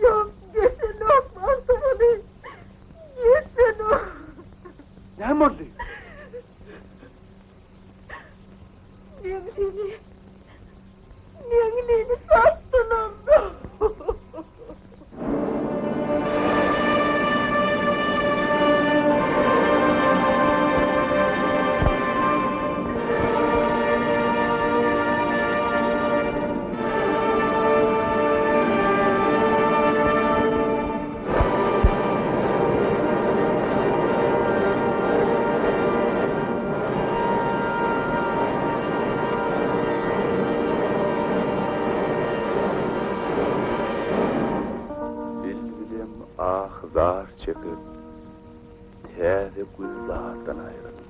Yok, geçen yok, Mahtamuli. Geçen yok. Ne oldu? Nemliğini sattın onda. çekip täze güzlardan ayrıldım.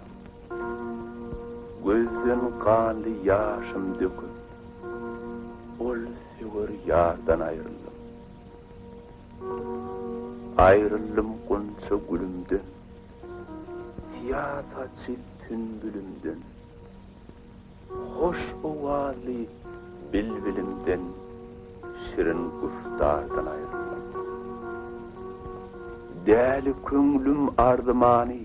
Gözden kanlı yaşım döküp ol sügür yardan ayrıldım. Ayrıldım kunça gülümden, siyah saçı tündülümden, hoş ovazlı bilbilimden, şirin kuşlardan ayrıldım. Däli köngülüm ardymany,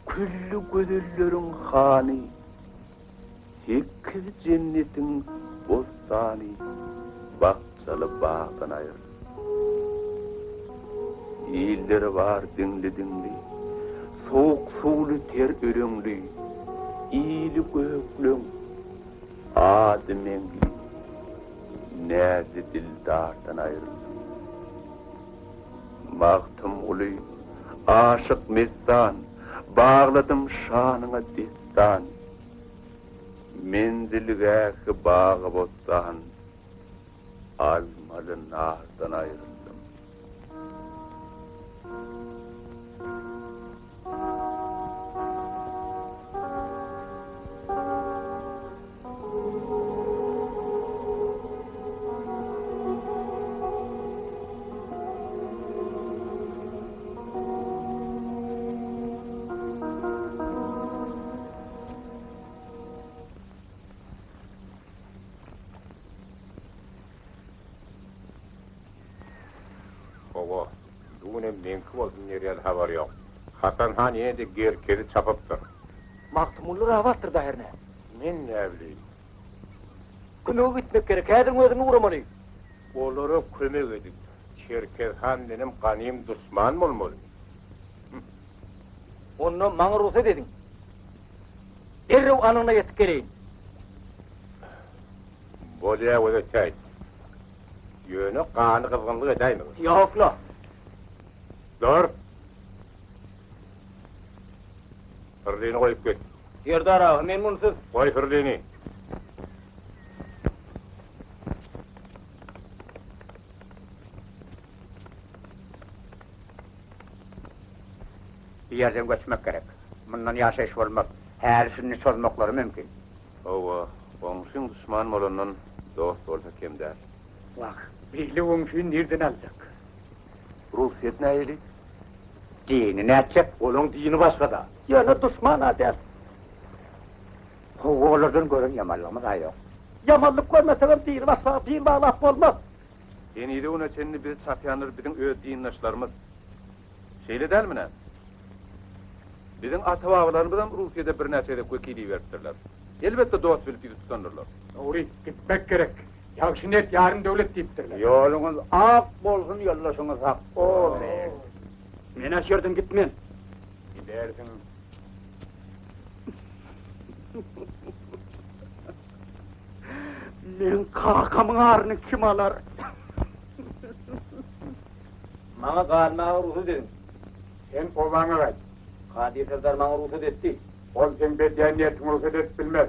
küllü gözüllerin hany, sekiz cennetin bostany, bakçalı bağdan ayrıldım. İlleri var dinli, soğuk suwly ter öreňli, iyili göklüň, adymengli, näzi dildardan ayrıldım. Maqtım uly, aşık mestan, bağladım şanyňa destan. Menzilgäki bagy bostan, almaly nardan ayrıldım. Ogo, dugune menki boldum nerel habar yok. Hasan han ýene-de gerkedi çapypdyr. Maktumullar avattır da herne. Men ne bileyim. Kömög gitmek gerek, häzir özüni uramaly. Olara kömek edip, Çerkez han benim kaniyim düşman bolmaly. Onu maňa ruhsat edin. Errew anyna ýetip geleýin. Bolýa wada çaýt. Ýöne gany kızgınlyk edäými? Ýokla. Dur. Hırlini koyup git. Serdar ağa, men munsuz. Koy hırlini. Bir yerden göçmek gerek. Bundan ýaşaýyş bolmaz. Her şunu çözmeklary mümkin. Owa, oňşyň düşman bolandan dost bolsa kim däl? Bak, bihli oňşy nerden aljak? Ruhsat näýeli? Dini näçe? Olun dini başkada. Ýöne düşman adel. Oğullardan görün yamanlığımız aýok. Yamanlyk görmeseňem dini başga, dini bağlap bolmaz. Sen ýyly ona çenni biz çapýanlar biziň öz dindaşlarymyz. Şeýle dälmine? Biziň ata-babalarymyzdan Rusiýada bir näçe kökili beripdirler. Elbetde dost bilip tutanlarlar. Doğru, gitmek gerek. Ýagşy net yarın döwlet diýipdirler. Ýoluňyz ak bolsun, ýollaşyňyz ak. Oley. Men aşerden gitmen. Gidersin. Men kakamyň arny kim alar? Maňa galmagy ruhsat edin. Sen obaňa gaýt. Kadi Serdar maňa ruhsat etdi. Ol sen bedeniýetiň ruhsat edip bilmez.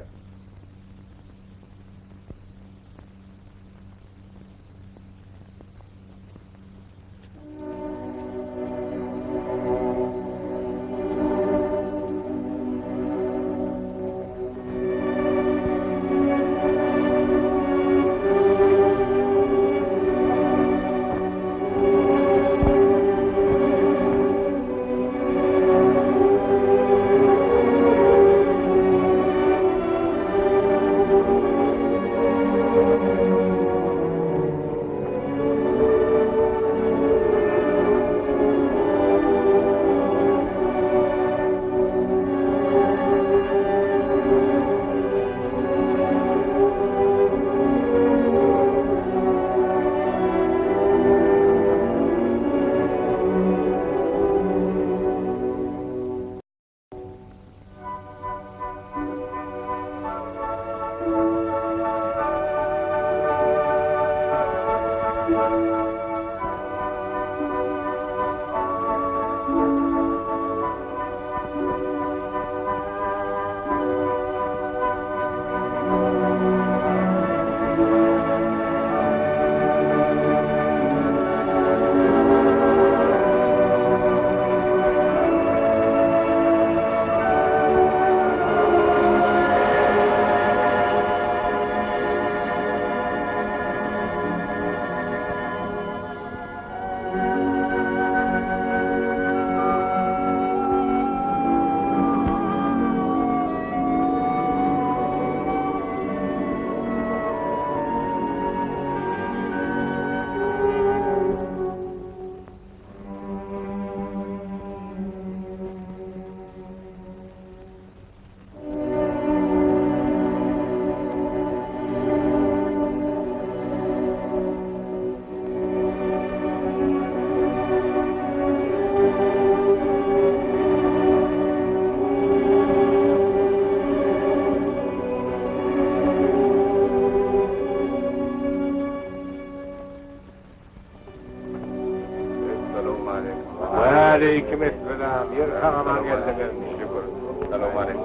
Aleykümselam. Yer aman geldiniz. Şükür. Selamun aleyküm.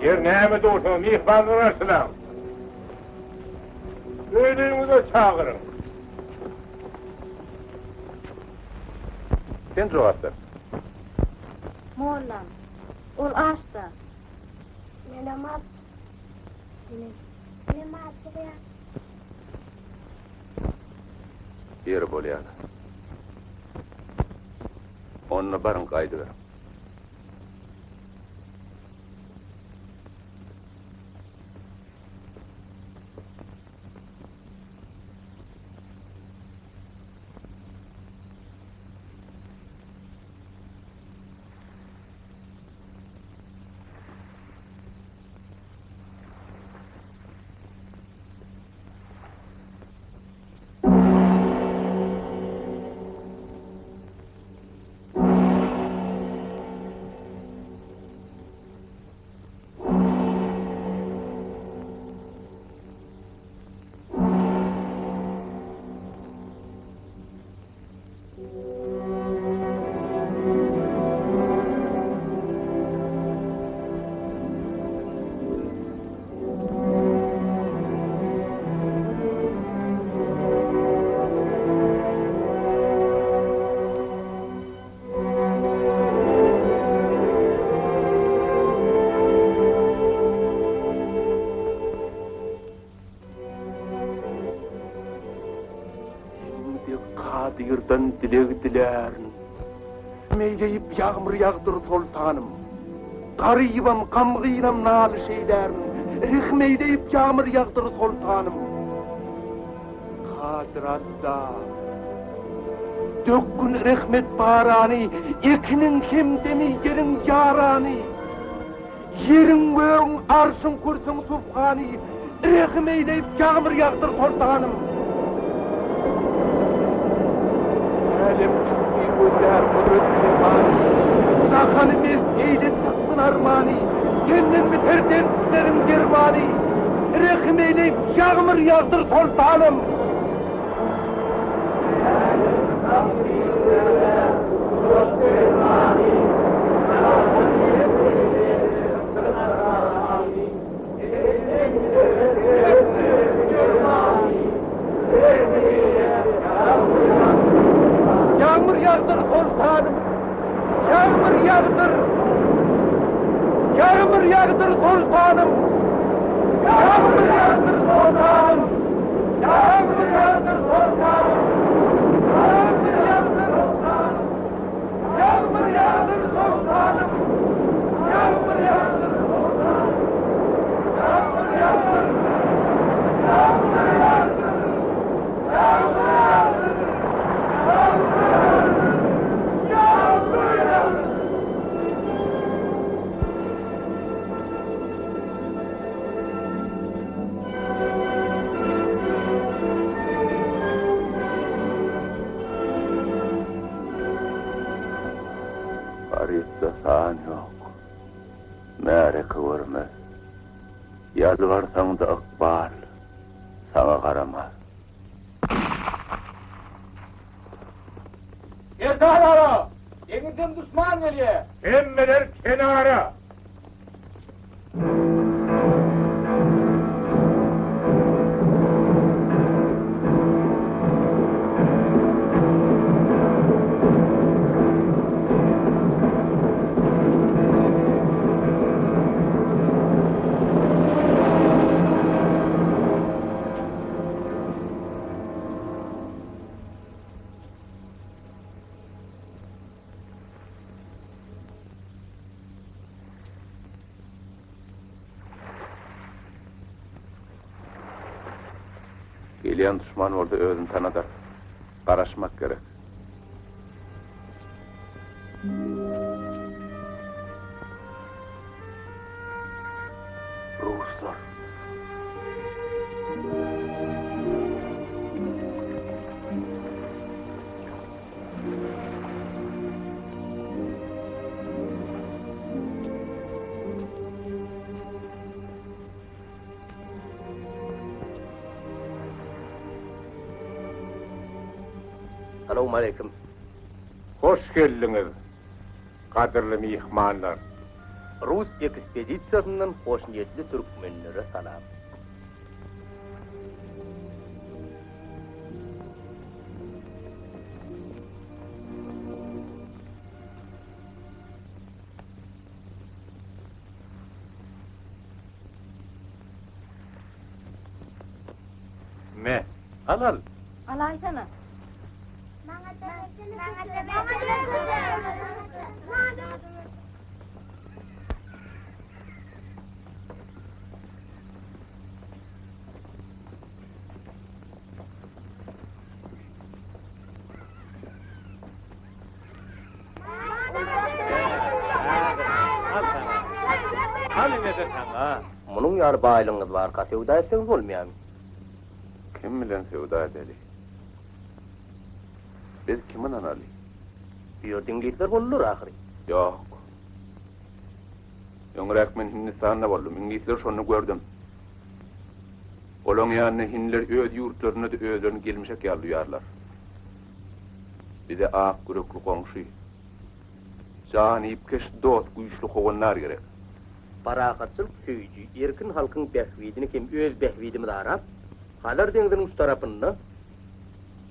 Yer näme dursun? Mihman uğraşılam. Öylüğünüzü çağırın. Sen cevap ver. Mollam, ol açtı. Menemat. Menemat ya. Yer bolýar. Onu barın kaydı ver. Kadir'dan dilek dilerin. Meyleyip yağmur yağdır sultanım. Garibam, kamgıynam nalı şeylerin. Rihmeyleyip yağmur yağdır sultanım. Kadir hatta. Dökkün rahmet barani, ekinin kim demi yerin yarani. Yerin göğün arşın kursın sufhani. Rihmeyleyip yağmur yağdır sultanım. Elim çıktı gözler kudret sefani. Sakanı mesleğiyle çıksın armani. Kendin biter densizlerin girvani. Rehim eyleyip yağmur yağdır sultanım. Yağmur yağdır sultanım. Yağmur yağdır. Yağmur yağdır sultanım. Yağmur yağdır sultanım. Yağmur yağdır sultanım. Yağmur yağdır sultanım. Yağmur yağdır sultanım. Yağmur yağdır sultanım. Yağmur yağdır. Yağmur yağdır. Yağmur yağdır. Garipte sağın yok. Märeke görmez. Yalvarsan da ıkbal sana karamaz. Erdalara! Denizden düşman geliyor. Emmeler kenara. Gelen düşman orada özün tanıdır. Qaraşmak gerek. Ruslar. Selamun aleyküm. Hoş Hoş geldiniz. Kadirli mihmanlar. Rus ekspeditsiyasından hoş niyetli Türkmenlere salam. Me, al. Alaysana. Munun yar baylığınız var, sevda etseniz olmayam. Kim bilen sevda edeli? Biz kimin analı? Yerdinlikler bolulur ahiri. Yok. Yöngürek men Hindistan'da boldum. İngilizler şonu gördüm. Olon yani Hindiler öz yurtlarına da özlerini gelmişek yalıyarlar. Bir de ak gürüklü komşu. Can ipkeş dot güçlü koğunlar gerek. Parakatçılık söyücü, erkin halkın behvidini kim öz behvidimi da arap, Halar dengizinin üst tarafında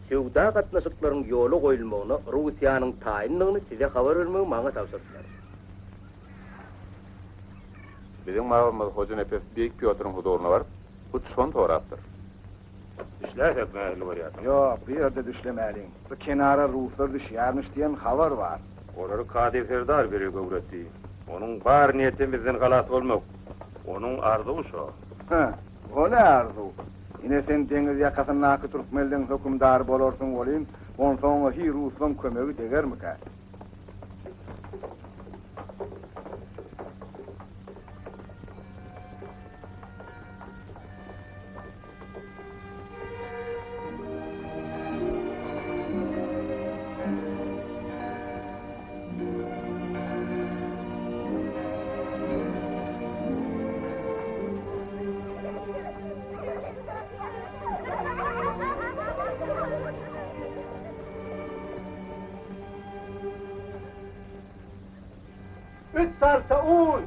sevda katnaşıkların yolu koyulmağını, Rusiyanın tayinliğini size haber vermeyi bana tavsırdılar. Bizim mağamız Hoca Nefes Beyik Piotr'un huduruna varıp, bu şon toğraftır. İşler etmeyeli var ya. Yok, bir yerde düşlemeliyim. Bu kenara Ruslar düşermiş diyen haber var. Onları Kadi Ferdar veriyor gövretti. Onun var niyetimizden galat olmak. Onun arzuğu şu. O ne arzu? Yine sen deniz yakasının akı Türkmen'den hükümdarı bolorsun olayım, on sonra hi Ruslan kömögü deger mi ka? Sarsaun!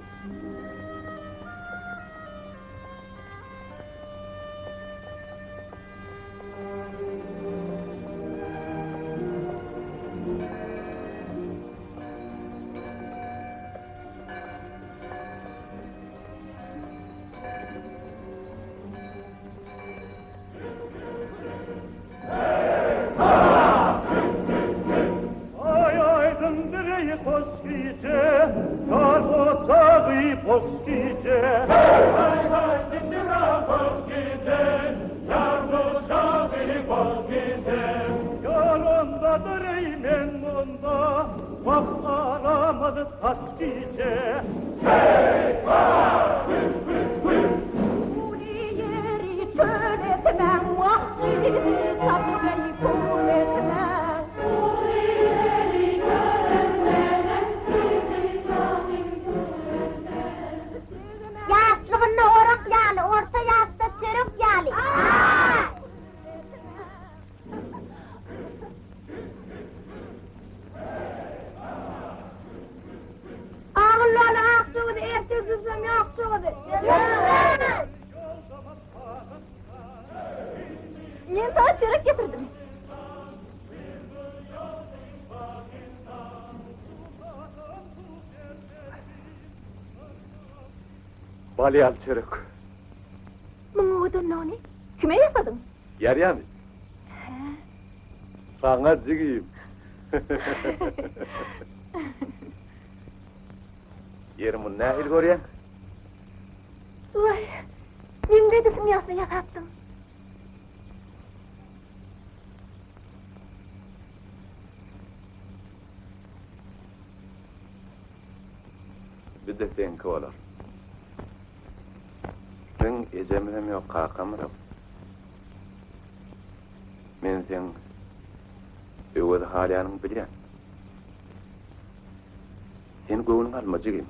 Ben sana çörek getirdim. Balyal çörek. Bunu odun ne? Kime yasadın? Yarıya mı? Sana cigiyim. Yerimin ne il görüyen? Vay, ben de dışım yasını yakattım. Bir de senki olar. Ben ecemem yok kakamırım. Men sen öwed haliyanın bilýän. Sen göwnüň almajygym.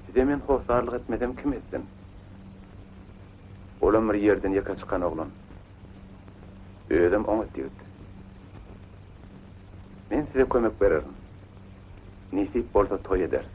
Size men howsarlyk etmesem kim etsin? Olam bir yerden yaka çykan oglan. Ödüm oňa diýdi. Men size kömek bererim. Nisip bolsa toy edersiz.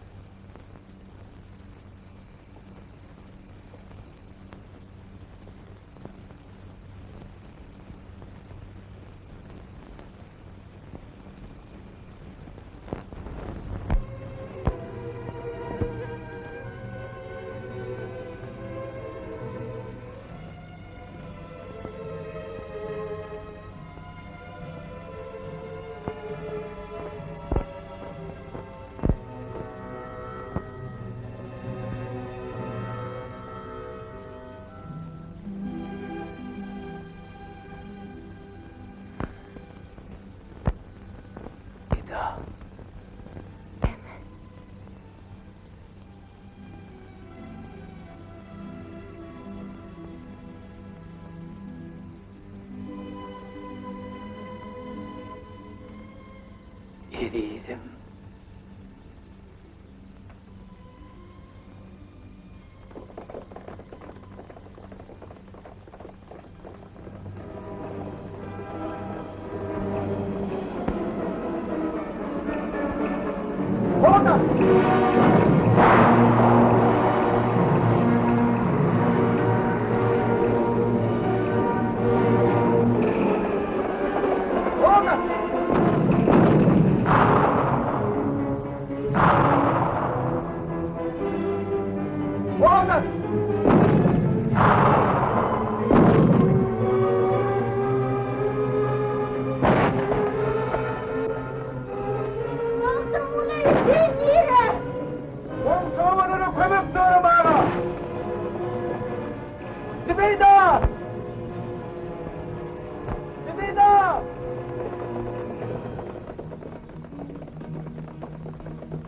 Eridim.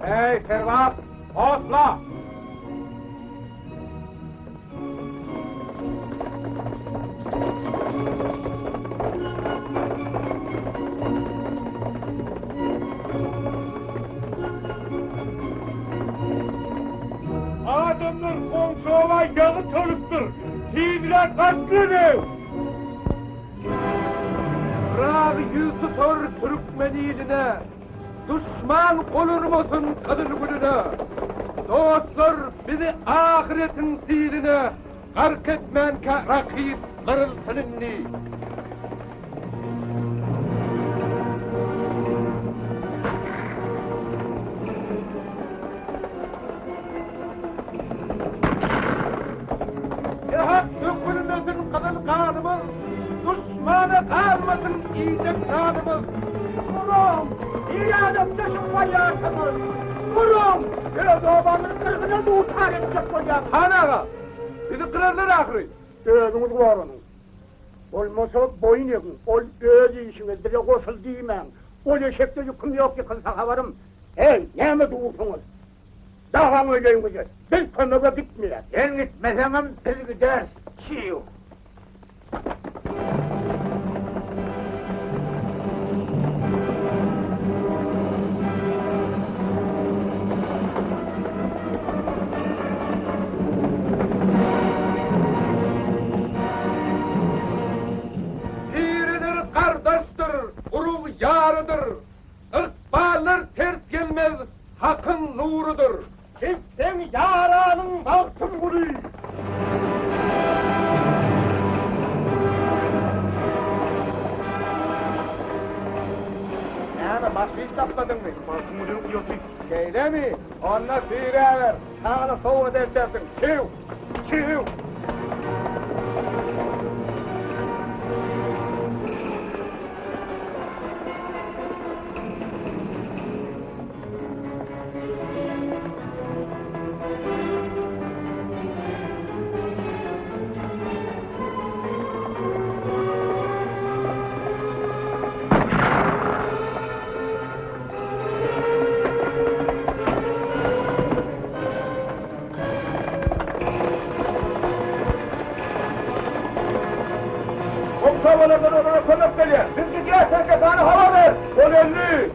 Hey, Servat! Osla! Adamlar komşuğa yağı tanıktır. Hidrat katlını. Rabi yüz tutar Türkmeniline. Düşman olurmasın kadın gününe. Dostlar bizi ahiretin ziline. Gark etmen ki rakip kırılsınınni. Yahat dökülmesin kadın kanımız. Düşmana kalmasın iyice kanımız. Vurun! İlanım dışın bayarsınız! Vurun! Göz obanın kırgına doğuşar edecek koyacağım! Hanaga, bizi kırarlar ahri. Gözünüz var onun. Olmasa boyun yakın, ol öz işiniz, bize koşul deymem. Ol eşekte yüküm yok yıkılsa havarım. Hey, ne mi doğursunuz? Dağın öyleyinizi, biz kömöge gitmeyiz. Sen gitmesenim siz gider. Çiğ. Biridir kardeştir, urul yarıdır. Irkbarlar ters gelmez, hakkın nurudur. Kimsen yaranın baktın bunu. Yani başka hiç yapmadın mı? Bakımını yiyorsun. Öyle mi? Onunla sıyırıya ver. Sana soğuk edersin. Çiğ! Çiğ! Havalardan ona konak geliyor. Siz gidiyorsan kefana hava ver. O belli.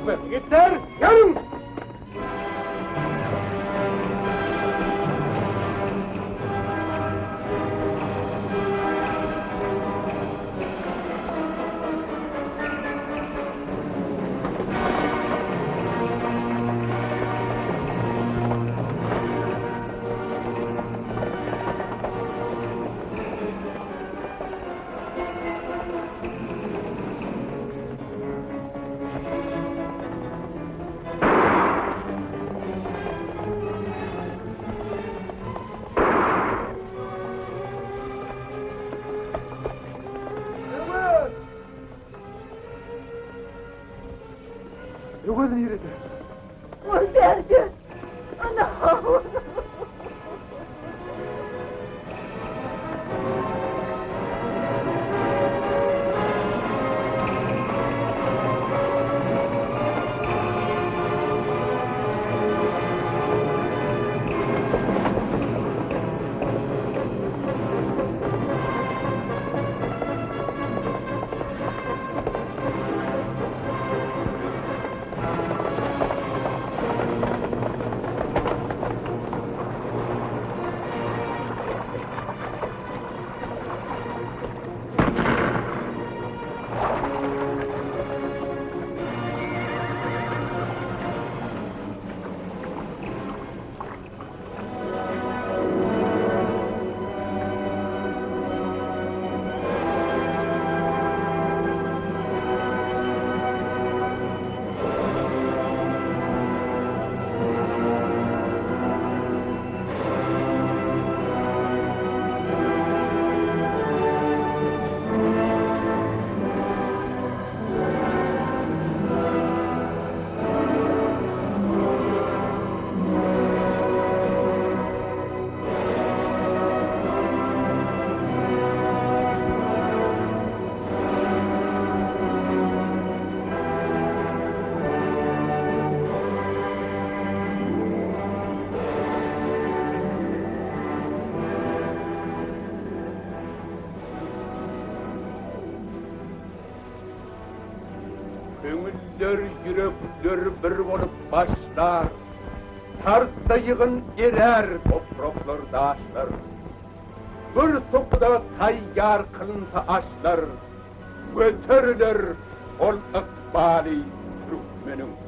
Yiğitler, gelin! Öldürdü. Ana. Köngüller, yürekler bir bolup başlar. Tarsa yığın erer topraklar daşlar. Bir topuda tayyar kılınsa aşlar. Götürülür ol ıkbali Türkmenin.